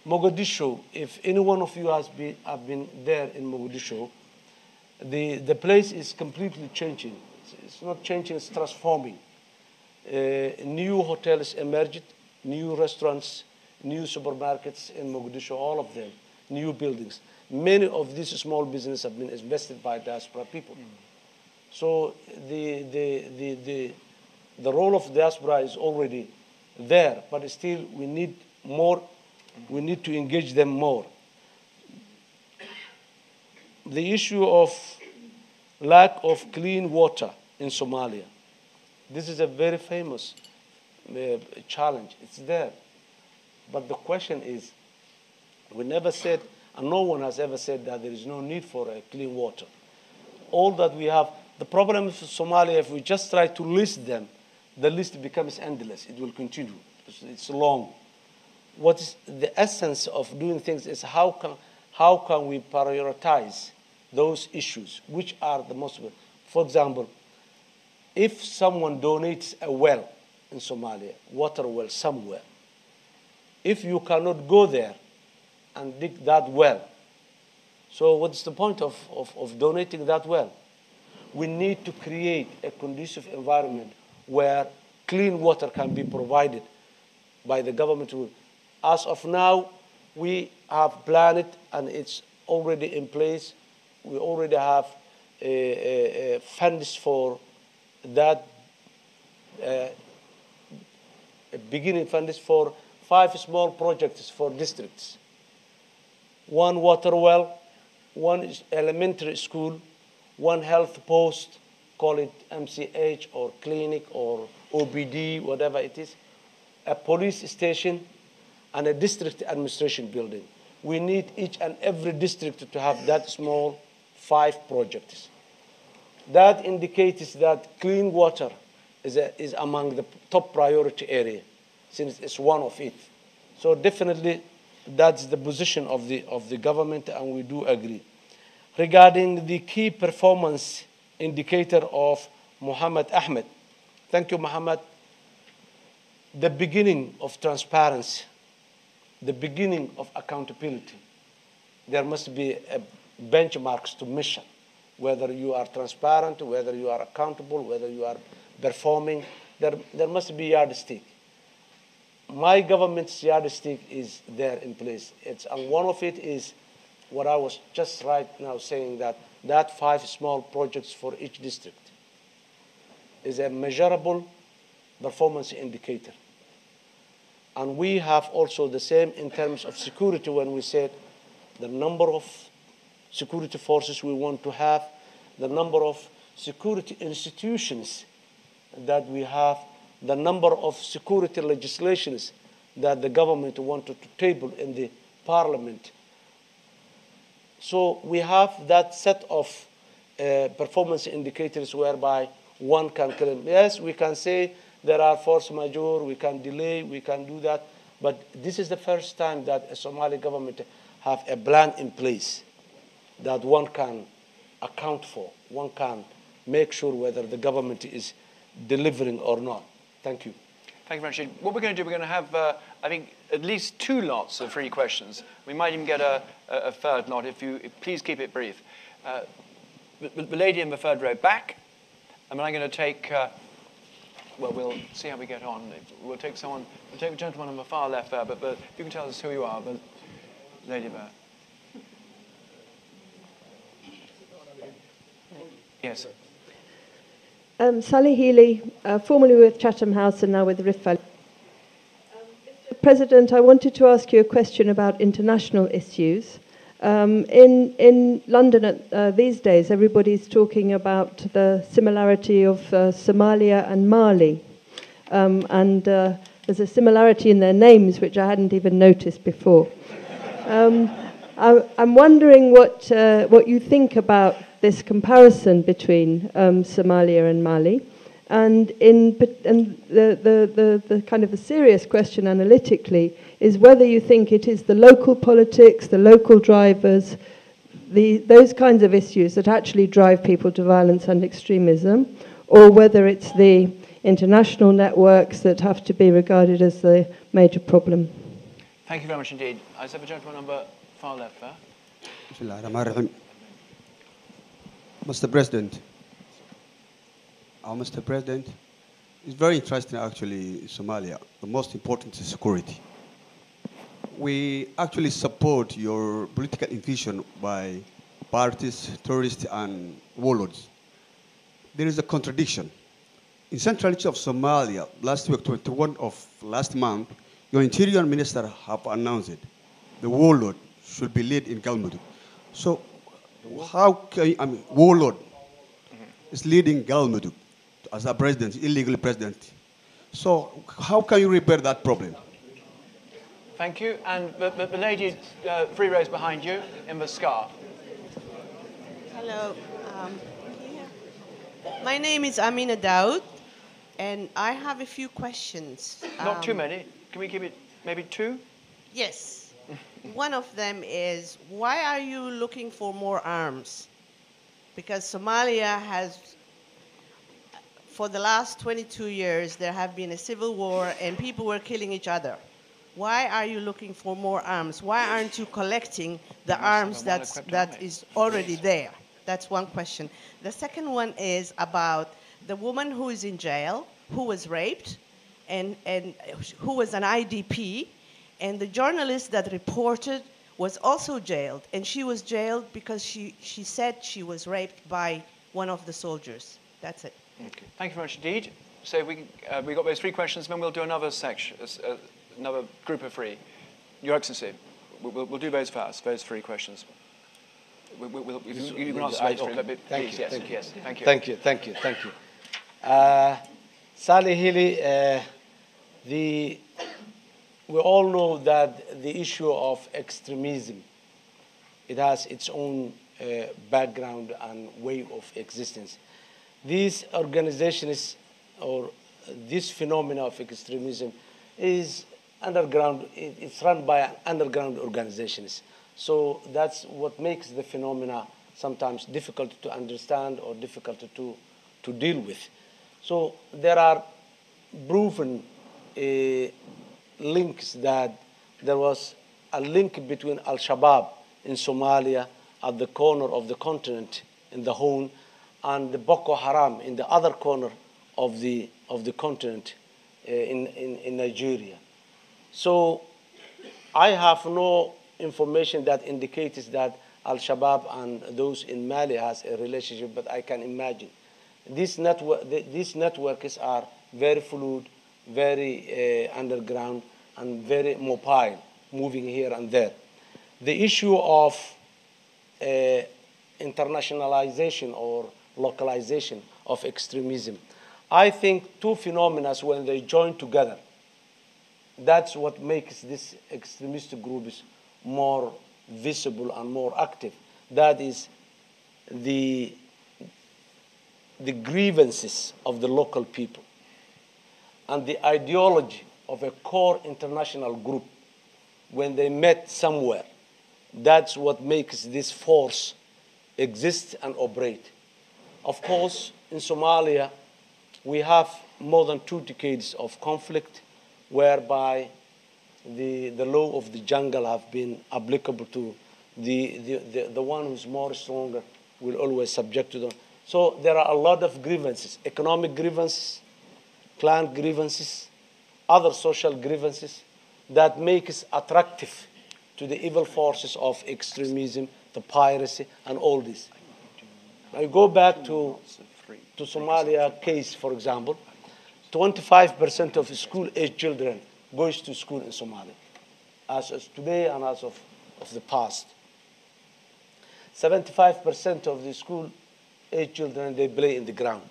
Mogadishu, if any one of you have been there in Mogadishu, the place is completely changing. It's not changing, it's transforming. New hotels emerged, new restaurants, new supermarkets in Mogadishu, all of them, new buildings. Many of these small businesses have been invested by diaspora people. So the role of diaspora is already there, but still we need more. We need to engage them more. The issue of lack of clean water in Somalia. This is a very famous challenge. It's there. But the question is, we never said, and no one has ever said that there is no need for clean water. All that we have, the problem with Somalia, if we just try to list them, the list becomes endless. It will continue. It's long. What is the essence of doing things is how can we prioritize those issues, which are the most. For example, if someone donates a well in Somalia, water well somewhere, if you cannot go there and dig that well, so what's the point of donating that well? we need to create a conducive environment where clean water can be provided by the government. As of now, we have planned it and it's already in place. We already have funds for that, beginning funds for 5 small projects for districts. 1 water well, 1 elementary school, 1 health post, call it MCH or clinic or OBD, whatever it is, a police station, and a district administration building. We need each and every district to have that small 5 projects. That indicates that clean water is among the top priority area, since it's one of it. So definitely, that's the position of the government, and we do agree. Regarding the key performance indicator of Muhammad Ahmed, thank you, Muhammad. The beginning of transparency, the beginning of accountability. There must be benchmarks to measure whether you are transparent, whether you are accountable, whether you are performing. There must be yardstick. My government's yardstick is there in place. And one of it is what I was just right now saying, that 5 small projects for each district is a measurable performance indicator. And we have also the same in terms of security when we said the number of security forces we want to have, the number of security institutions that we have, the number of security legislations that the government wanted to table in the parliament. So we have that set of performance indicators whereby one can claim, yes, we can say there are force majeure, we can delay, we can do that, but this is the first time that a Somali government have a plan in place that one can account for, one can make sure whether the government is delivering or not. Thank you. Thank you very much. What we're going to do, we're going to have, I think, at least 2 lots of free questions. We might even get a third lot if please keep it brief. The lady in the third row back, and then I'm going to take, well, we'll see how we get on. We'll take the gentleman on the far left there, but you can tell us who you are, the lady there. Yes. Sally Healy, formerly with Chatham House and now with Rift Valley. Mr. President, I wanted to ask you a question about international issues. In London these days, everybody's talking about the similarity of Somalia and Mali. And there's a similarity in their names, which I hadn't even noticed before. I'm wondering what you think about this comparison between Somalia and Mali, and the kind of a serious question analytically is whether you think it is the local politics, the local drivers, those kinds of issues that actually drive people to violence and extremism, or whether it's the international networks that have to be regarded as the major problem. Thank you very much indeed. I have a gentleman on the far left there. Mr. President, it's very interesting actually Somalia. The most important is security. We actually support your political invasion by parties, terrorists, and warlords. There is a contradiction. In centrality of Somalia, last week, 21 of last month, your interior minister have announced it. The warlord should be led in Galmudug. So how can warlord is leading Galmudug as a president, illegal president. So how can you repair that problem? Thank you. And the lady 3 rows behind you in the scarf. Hello. My name is Amina Daoud, and I have a few questions. Not too many. Can we give it maybe 2? Yes. One of them is, why are you looking for more arms? Because Somalia has, for the last 22 years, there have been a civil war and people were killing each other. Why are you looking for more arms? Why aren't you collecting the arms that is already there? That's one question. The second one is about the woman who is in jail, who was raped, and who was an IDP, and the journalist that reported was also jailed, and she was jailed because she said she was raped by one of the soldiers. That's it. Okay. Thank you very much indeed. So we got those 3 questions, then we'll do another section, another group of 3. Your Excellency, we'll do those first, those 3 questions. You can answer those 3, but please, yes, yes. Thank you. Thank you, thank you, thank you. Sally Healy, we all know that the issue of extremism, it has its own background and way of existence. These organizations or this phenomena of extremism is underground, it's run by underground organizations. So that's what makes the phenomena sometimes difficult to understand or difficult to deal with. So there are proven links that there was a link between Al-Shabaab in Somalia at the corner of the continent in the Horn and the Boko Haram in the other corner of the continent in Nigeria. So I have no information that indicates that Al-Shabaab and those in Mali has a relationship, but I can imagine. These networks are very fluid, very underground, and very mobile, moving here and there. The issue of internationalization or localization of extremism, I think 2 phenomena, when they join together, that's what makes these extremist groups more visible and more active. That is the grievances of the local people and the ideology of a core international group when they met somewhere. That's what makes this force exist and operate. Of course, in Somalia, we have more than 2 decades of conflict whereby the law of the jungle have been applicable to the one who's more stronger will always subject to them. So there are a lot of grievances, economic grievances, clan grievances, other social grievances that make us attractive to the evil forces of extremism, the piracy, and all this. I go back to Somalia case, for example. 25% of school-age children goes to school in Somalia, as of today and as of the past. 75% of the school-age children, they play in the ground.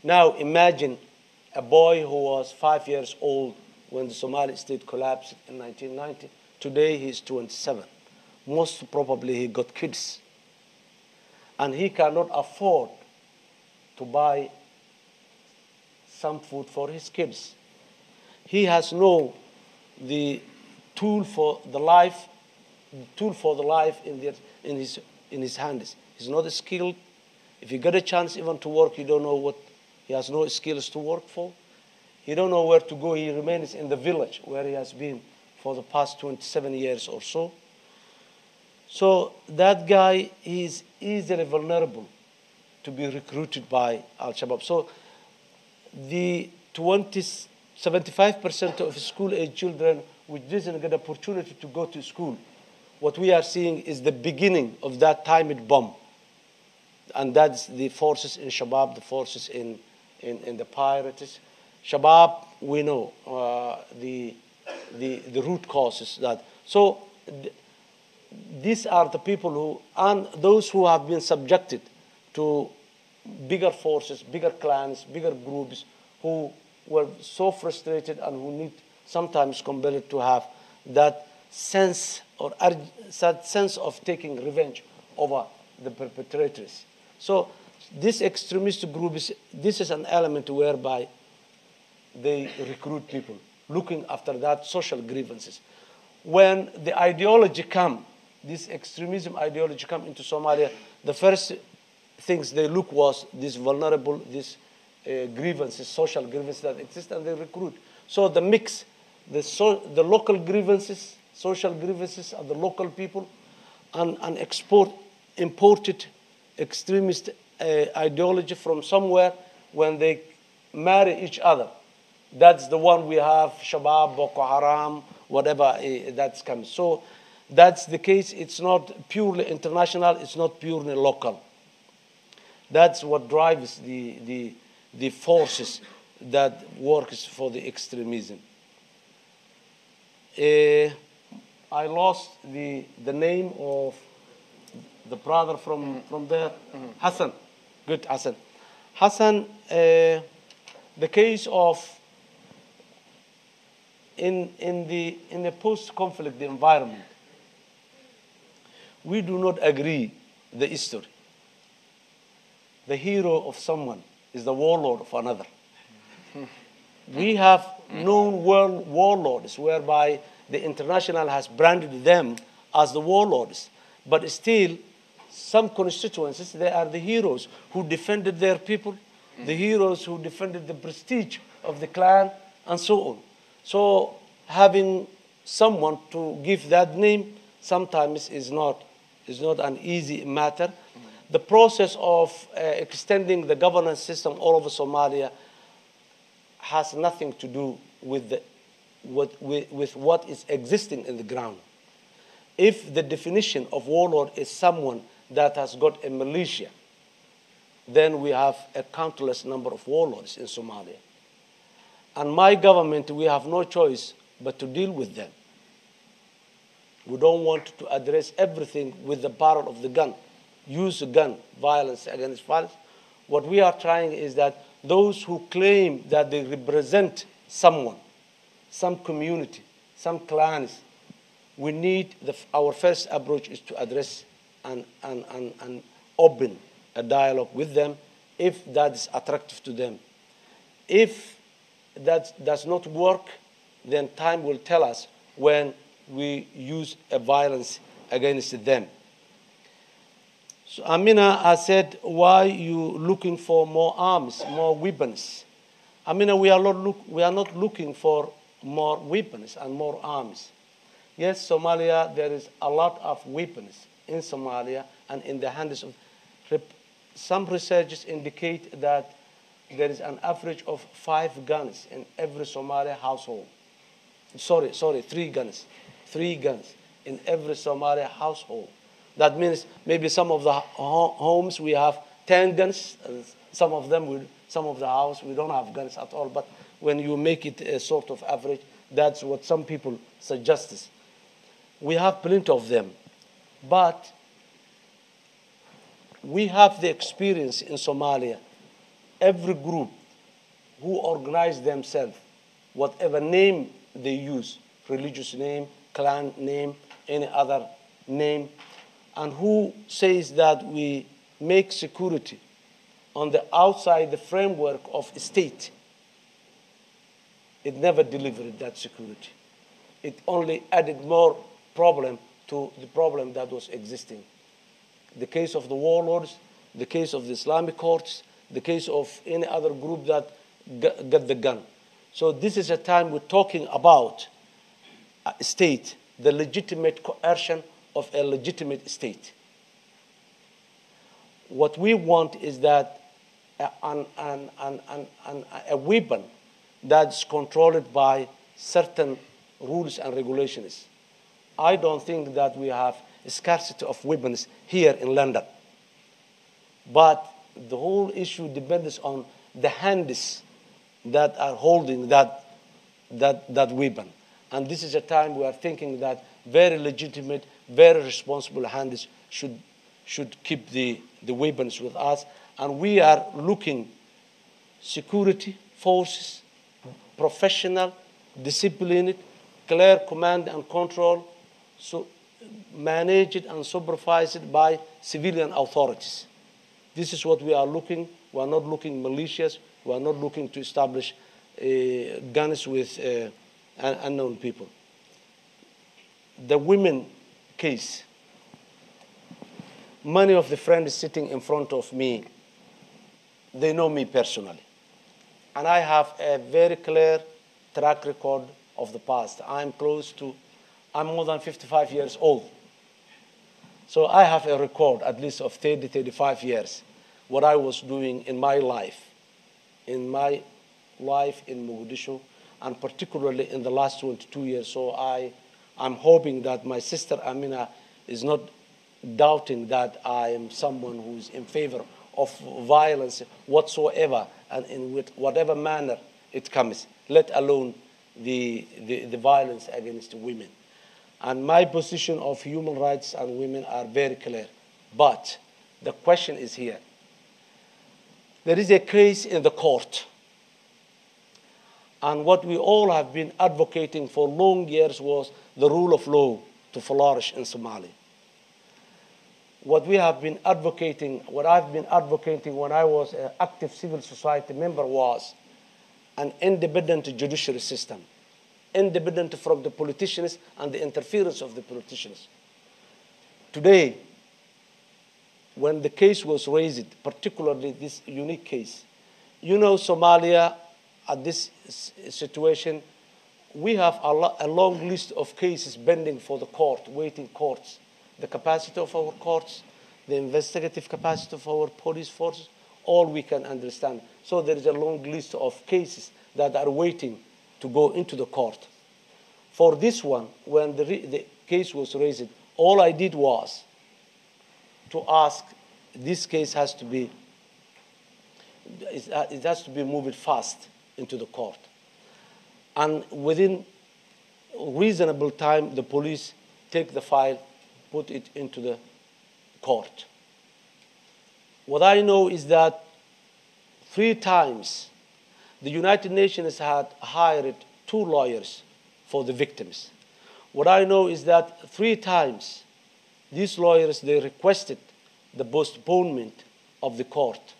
Now imagine a boy who was 5 years old when the Somali state collapsed in 1990. Today he's 27. Most probably he got kids. And he cannot afford to buy some food for his kids. He has no the tool for the life in his hands. He's not skilled. If you get a chance even to work, you don't know what, he has no skills to work for. He don't know where to go. He remains in the village where he has been for the past 27 years or so. So that guy is easily vulnerable to be recruited by Al-Shabaab. So the 75% of school-age children which doesn't get opportunity to go to school, what we are seeing is the beginning of that timed bomb. And that's the forces in Shabaab, the forces in the pirates. Shabaab, we know the root causes that. So these are the people who, and those who have been subjected to bigger forces, bigger clans, bigger groups, who were so frustrated and who need sometimes compelled to have that sense or that sense of taking revenge over the perpetrators. So this extremist groups, this is an element whereby they recruit people, looking after that social grievances. When the ideology come, this extremism ideology come into Somalia, the first things they look was this vulnerable, this grievances, social grievances that exist, and they recruit. So the mix, the local grievances, social grievances of the local people, and imported extremist ideology from somewhere when they marry each other. That's the one we have, Shabab, Boko Haram, whatever that's coming. So that's the case. It's not purely international. It's not purely local. That's what drives the forces that works for the extremism. I lost the name of the brother from there. Hassan. Good, Hassan. Hassan, the case of in the post-conflict environment, we do not agree the history. The hero of someone is the warlord of another. We have known world warlords whereby the international has branded them as the warlords, but still some constituencies, they are the heroes who defended their people, the heroes who defended the prestige of the clan, and so on. So having someone to give that name sometimes is not an easy matter. The process of extending the governance system all over Somalia has nothing to do with what is existing in the ground. If the definition of warlord is someone that has got a militia, then we have a countless number of warlords in Somalia. And my government, we have no choice but to deal with them. We don't want to address everything with the barrel of the gun, use the gun, violence against violence. What we are trying is that those who claim that they represent someone, some community, some clans, we need, our first approach is to address and open a dialogue with them if that is attractive to them. If that does not work, then time will tell us when we use a violence against them. So Amina has said, why are you looking for more arms, more weapons? Amina, we are not looking for more weapons and more arms. Yes, Somalia, there is a lot of weapons in Somalia and in the hands of... Some researchers indicate that there is an average of 5 guns in every Somali household. Sorry, 3 guns. 3 guns in every Somali household. That means maybe some of the homes we have 10 guns, and some of the house we don't have guns at all. But when you make it a sort of average, that's what some people suggest. We have plenty of them, but we have the experience in Somalia. Every group who organize themselves, whatever name they use, religious name, clan name, any other name, and who says that we make security on the outside the framework of a state, it never delivered that security. It only added more problem to the problem that was existing. The case of the warlords, the case of the Islamic courts, the case of any other group that got the gun. So this is a time we're talking about a state, the legitimate coercion of a legitimate state. What we want is that a weapon that's controlled by certain rules and regulations. I don't think that we have a scarcity of weapons here in London. But the whole issue depends on the hands that are holding that weapon. And this is a time we are thinking that very legitimate, very responsible hands should keep the weapons with us. And we are looking security forces, professional, disciplined, clear command and control, so managed and supervised by civilian authorities. This is what we are looking. We are not looking militias. We are not looking to establish guns with unknown people. The women case. Many of the friends sitting in front of me, they know me personally. And I have a very clear track record of the past. I'm more than 55 years old. So I have a record, at least of 30, 35 years, what I was doing in my life in Mogadishu, and particularly in the last 22 years. So I'm hoping that my sister Amina is not doubting that I am someone who is in favor of violence whatsoever, and in whatever manner it comes, let alone the violence against women. And my position of human rights and women are very clear. But the question is here. There is a case in the court. And what we all have been advocating for long years was the rule of law to flourish in Somalia. What we have been advocating, what I've been advocating when I was an active civil society member was an independent judiciary system, independent from the politicians and the interference of the politicians. Today, when the case was raised, particularly this unique case, you know, Somalia, at this situation, we have a long list of cases pending for the court, waiting courts. The capacity of our courts, the investigative capacity of our police forces, all we can understand. So there is a long list of cases that are waiting to go into the court. For this one, when the case was raised, all I did was to ask, this case has to be, it has to be moved fast into the court. And within reasonable time, the police take the file, put it into the court. What I know is that 3 times the United Nations had hired 2 lawyers for the victims. What I know is that 3 times these lawyers, they requested the postponement of the court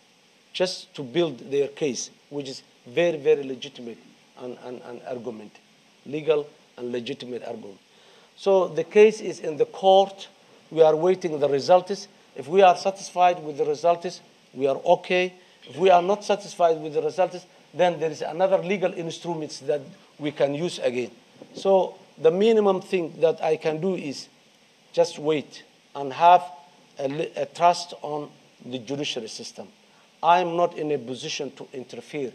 just to build their case, which is very, very legitimate and argument, legal and legitimate argument. So the case is in the court. We are waiting the results. If we are satisfied with the results, we are okay. If we are not satisfied with the results, then there is another legal instruments that we can use again. So the minimum thing that I can do is just wait and have a trust on the judiciary system. I am not in a position to interfere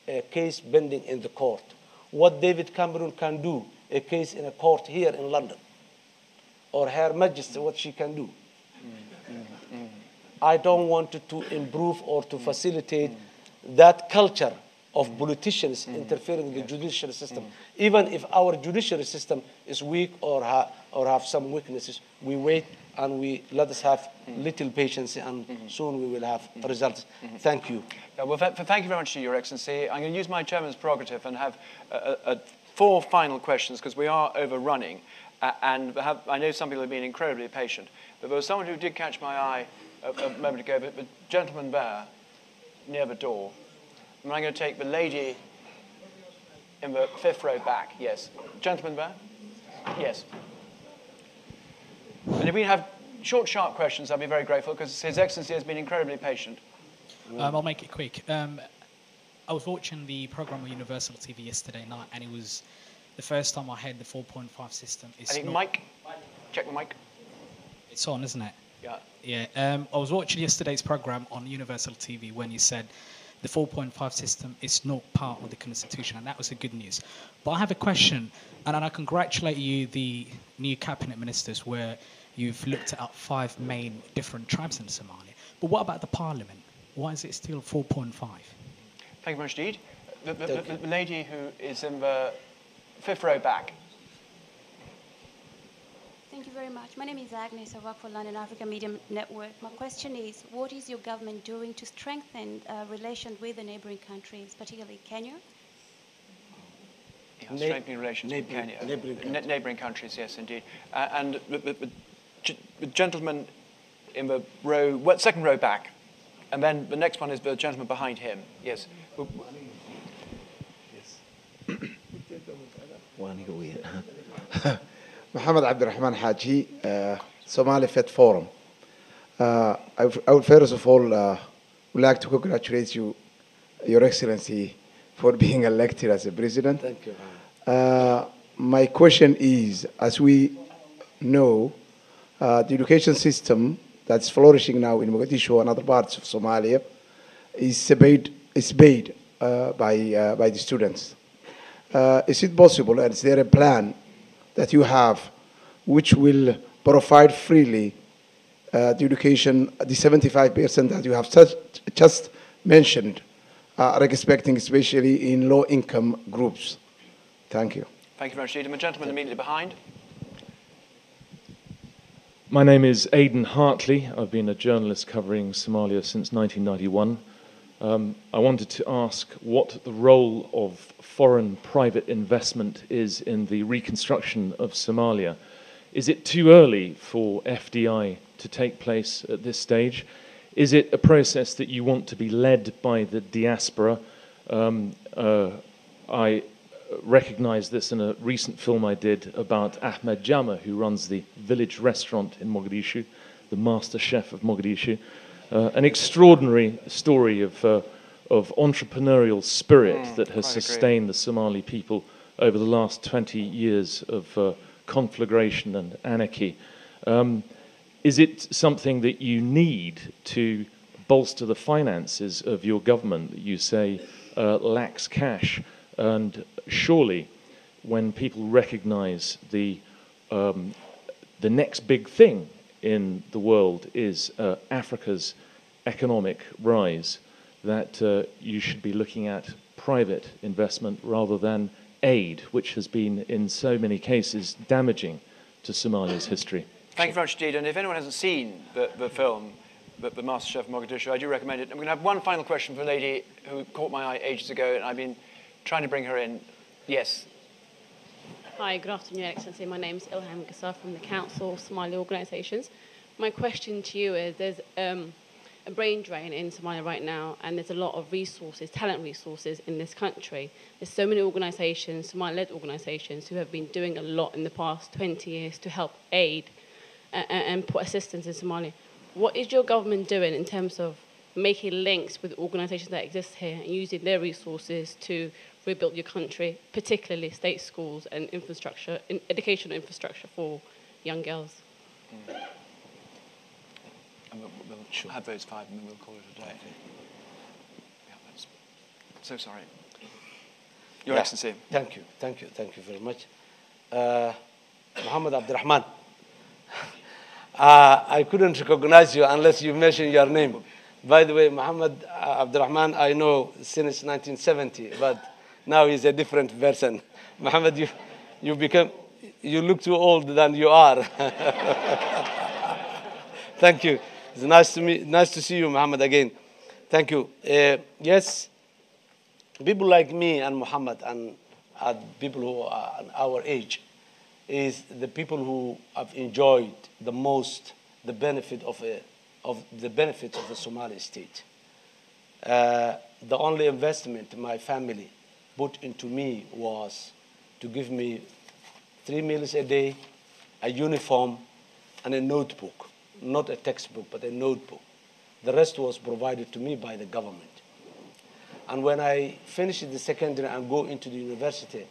a case pending in the court. What David Cameron can do, a case in a court here in London, or Her Majesty, what she can do. I don't want to improve or to facilitate that culture of politicians interfering in the judicial system. Even if our judicial system is weak or have some weaknesses, we wait and we let us have little patience, and soon we will have results. Thank you. Yeah, well, thank you very much to Your Excellency. I'm going to use my chairman's prerogative and have 4 final questions, because we are overrunning. And I know some people have been incredibly patient. But there was someone who did catch my eye a moment ago, the gentleman there near the door. And I'm going to take the lady in the 5th row back. Yes. Gentleman there? Yes. And if we have short, sharp questions, I'll be very grateful, because His Excellency has been incredibly patient. I'll make it quick. I was watching the program on Universal TV yesterday night, and it was the first time I heard the 4.5 system. I think mic. Check the mic. It's on, isn't it? Yeah. Yeah. I was watching yesterday's program on Universal TV when you said the 4.5 system is not part of the Constitution, and that was a good news. But I have a question, and I congratulate you, the new cabinet ministers, where you've looked at 5 main different tribes in Somalia. But what about the parliament? Why is it still 4.5? Thank you very much indeed. The lady who is in the 5th row back. Thank you very much. My name is Agnes. I work for London Africa Media Network. My question is, what is your government doing to strengthen relations with the neighboring countries, particularly Kenya? Yeah, strengthening relations with Kenya. Neighboring countries, yes, indeed. And the gentleman in the row, 2nd row back. And then the next one is the gentleman behind him. Yes. Mohammed Abdurrahman Haji, Somali Fed Forum. I would first of all would like to congratulate you, Your Excellency, for being elected as a president. Thank you. My question is, as we know, The education system that's flourishing now in Mogadishu and other parts of Somalia is paid by the students. Is it possible, and is there a plan that you have which will provide freely the education, the 75% that you have just mentioned, respecting especially in low-income groups? Thank you. Thank you very much, Edom. A gentleman immediately behind. My name is Aidan Hartley. I've been a journalist covering Somalia since 1991. I wanted to ask what the role of foreign private investment is in the reconstruction of Somalia. Is it too early for FDI to take place at this stage? Is it a process that you want to be led by the diaspora? I recognized this in a recent film I did about Ahmed Jama, who runs the village restaurant in Mogadishu, the master chef of Mogadishu. An extraordinary story of entrepreneurial spirit that has sustained the Somali people over the last 20 years of conflagration and anarchy. Is it something that you need to bolster the finances of your government that you say lacks cash? And surely, when people recognize the next big thing in the world is Africa's economic rise, that you should be looking at private investment rather than aid, which has been in so many cases damaging to Somalia's history. Thank you very much indeed. And if anyone hasn't seen the film, the Master Chef of Mogadishu, I do recommend it. I'm going to have one final question for a lady who caught my eye ages ago, and I've been trying to bring her in. Yes. Hi, good afternoon, Excellency. My name is Ilham Gassar from the Council of Somali Organisations. My question to you is, there's a brain drain in Somalia right now, and there's a lot of resources, talent resources in this country. There's so many organisations, Somali-led organisations, who have been doing a lot in the past 20 years to help aid and put assistance in Somalia. What is your government doing in terms of making links with organisations that exist here and using their resources to rebuild your country, particularly state schools and infrastructure, educational infrastructure for young girls? And we'll have those 5 and then we'll call it a day. Yeah, that's so sorry. Your Excellency. Thank you very much. Muhammad Abdurrahman. I couldn't recognize you unless you mentioned your name. By the way, Muhammad Abdurrahman, I know since 1970, but now he's a different person. Muhammad, you look too old than you are. Thank you. It's nice to see you, Muhammad, again. Thank you. Yes, people like me and Muhammad and people who are our age is the people who have enjoyed the most the benefit of the benefits of the Somali state. The only investment my family put into me was to give me 3 meals a day, a uniform, and a notebook. Not a textbook, but a notebook. The rest was provided to me by the government. And when I finished the secondary and go into the university,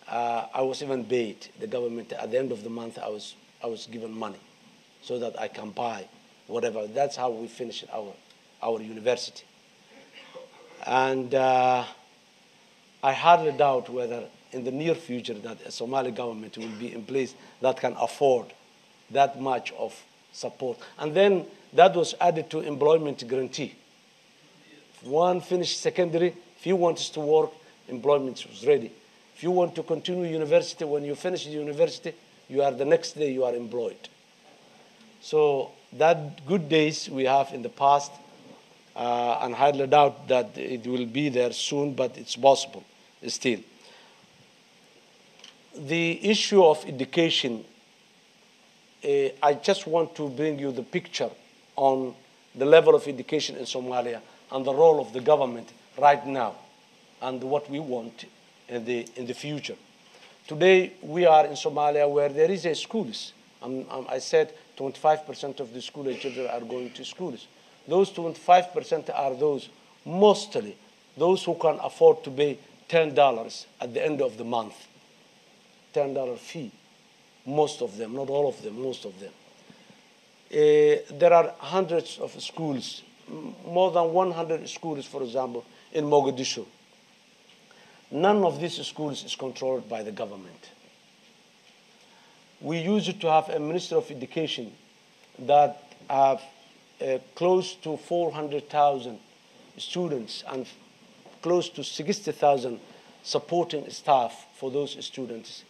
I was even paid. The government, at the end of the month, I was given money so that I can buy whatever. That's how we finished our university. And I hardly doubt whether in the near future that a Somali government will be in place that can afford that much of support. And then that was added to employment guarantee. If one finished secondary, if he wants to work, employment was ready. If you want to continue university, when you finish the university, the next day you are employed. So that good days we have in the past, and hardly doubt that it will be there soon, but it's possible still. The issue of education, I just want to bring you the picture on the level of education in Somalia and the role of the government right now and what we want in the future. Today, we are in Somalia where there is a schools. I said 25% of the school children are going to schools. Those 25% are those, mostly, those who can afford to pay $10 at the end of the month. $10 fee. Most of them, not all of them, most of them. There are hundreds of schools, more than 100 schools, for example, in Mogadishu. None of these schools is controlled by the government. We used to have a Minister of Education that have close to 400,000 students and close to 60,000 supporting staff for those students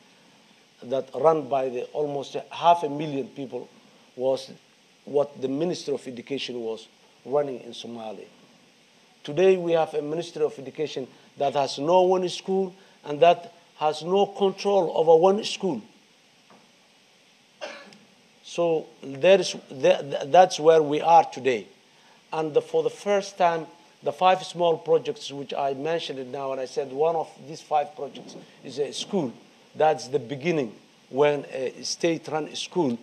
that run by the almost 500,000 people was what the Minister of Education was running in Somalia. Today we have a Minister of Education that has no one school and that has no control over one school. So that's where we are today. And for the first time, the 5 small projects which I mentioned it now, and I said one of these 5 projects is a school. That's the beginning when a state-run school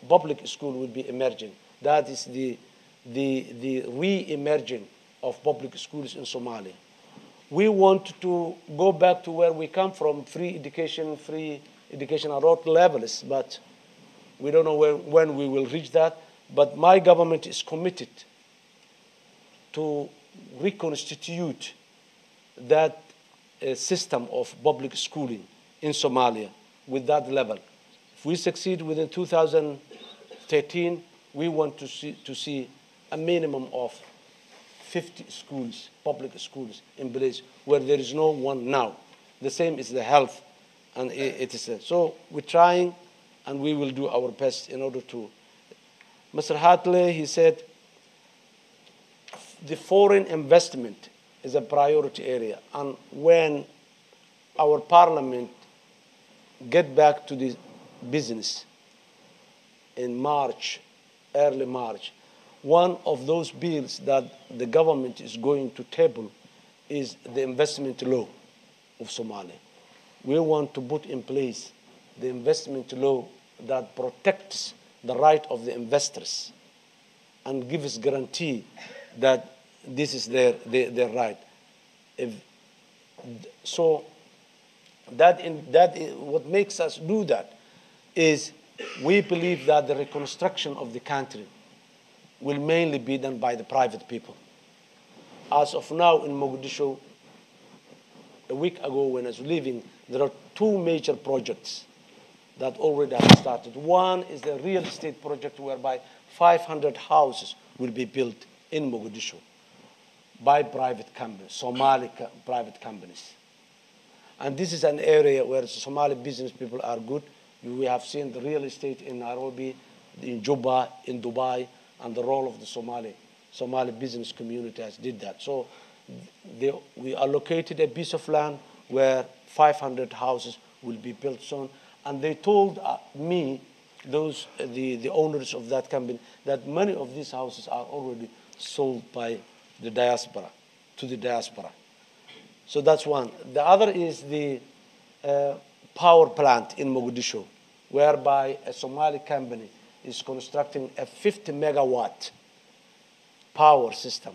public school will be emerging. That is the re-emerging of public schools in Somalia. We want to go back to where we come from, free education at all levels, but we don't know when we will reach that. But my government is committed to reconstitute that system of public schooling in Somalia with that level. If we succeed within 2013, we want to see a minimum of 50 schools, public schools in place where there is no one now. The same is the health, and it is so we're trying, and we will do our best in order to. Mr. Hartley, he said, the foreign investment is a priority area, and when our parliament get back to the business in March, early March, one of those bills that the government is going to table is the investment law of Somalia. We want to put in place the investment law that protects the right of the investors and gives guarantee that this is their right. So what makes us do that is we believe that the reconstruction of the country will mainly be done by the private people. As of now in Mogadishu, a week ago when I was leaving, there are 2 major projects that already have started. One is the real estate project whereby 500 houses will be built in Mogadishu by private companies, Somali private companies. And this is an area where Somali business people are good. We have seen the real estate in Nairobi, in Juba, in Dubai, and the role of the Somali business community has did that. So we allocated a piece of land where 500 houses will be built soon. And they told me, the owners of that company, that many of these houses are already sold by the diaspora, to the diaspora. So that's one. The other is the power plant in Mogadishu, whereby a Somali company is constructing a 50 megawatt power system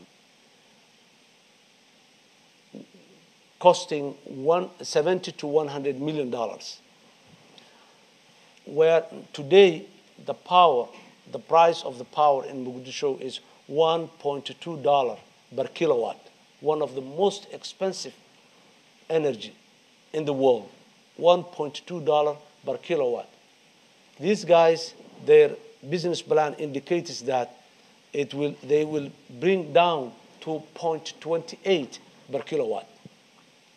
costing $70 to $100 million. Where today the price of the power in Mogadishu is $1.2 per kilowatt, one of the most expensive energy in the world, $1.2 per kilowatt. These guys, their business plan indicates that they will bring down to 0.28 per kilowatt.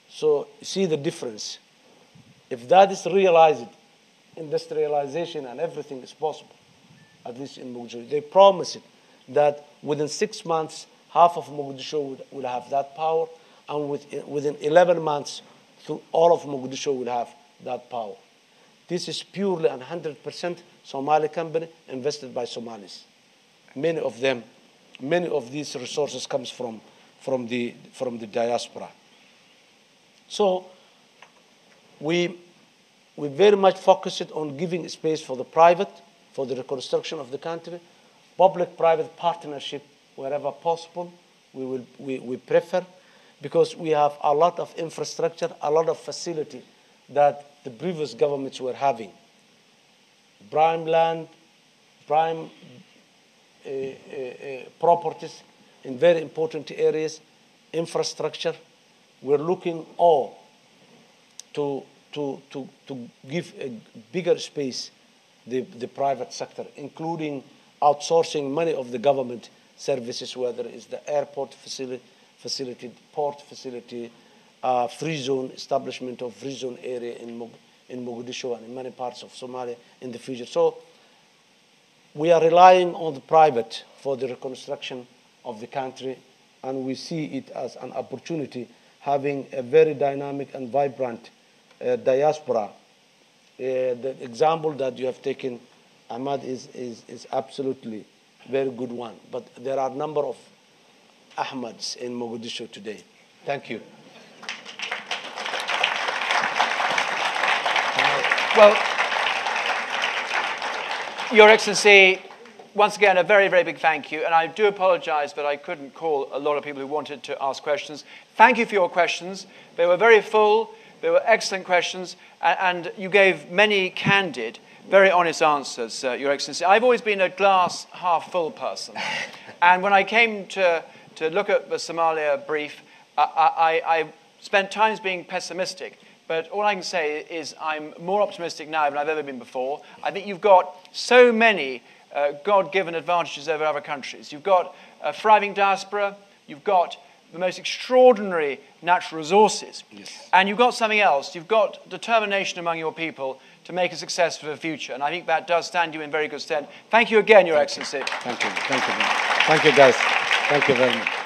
So see the difference. If that is realized, industrialization and everything is possible, at least in Mogadishu. They promise it that within 6 months, half of Mogadishu will have that power, and within 11 months, all of Mogadishu will have that power. This is purely 100% Somali company invested by Somalis. Many of these resources comes from the diaspora. So we very much focused on giving space for the private, for the reconstruction of the country, public-private partnership wherever possible. We prefer, because we have a lot of infrastructure, a lot of facility that the previous governments were having. Prime land, prime properties in very important areas, infrastructure. We're looking all to give a bigger space the private sector, including outsourcing many of the government services, whether it's the airport facility, port facility, free zone, establishment of free zone area in Mogadishu and in many parts of Somalia in the future. So we are relying on the private for the reconstruction of the country, and we see it as an opportunity, having a very dynamic and vibrant diaspora. The example that you have taken, Ahmad, is absolutely a very good one. But there are a number of Ahmads in Mogadishu today. Thank you. Well, Your Excellency, once again, a very, very big thank you. And I do apologize, but I couldn't call a lot of people who wanted to ask questions. Thank you for your questions. They were very full. They were excellent questions. And you gave many candid, very honest answers, Your Excellency. I've always been a glass half full person. And when I came to look at the Somalia brief, I spent times being pessimistic. But all I can say is I'm more optimistic now than I've ever been before. I think you've got so many God-given advantages over other countries. You've got a thriving diaspora. You've got the most extraordinary natural resources. Yes. And you've got something else. You've got determination among your people to make a success for the future. And I think that does stand you in very good stead. Thank you again, Your Excellency. Thank you. Thank you. Thank you, guys. Thank you very much.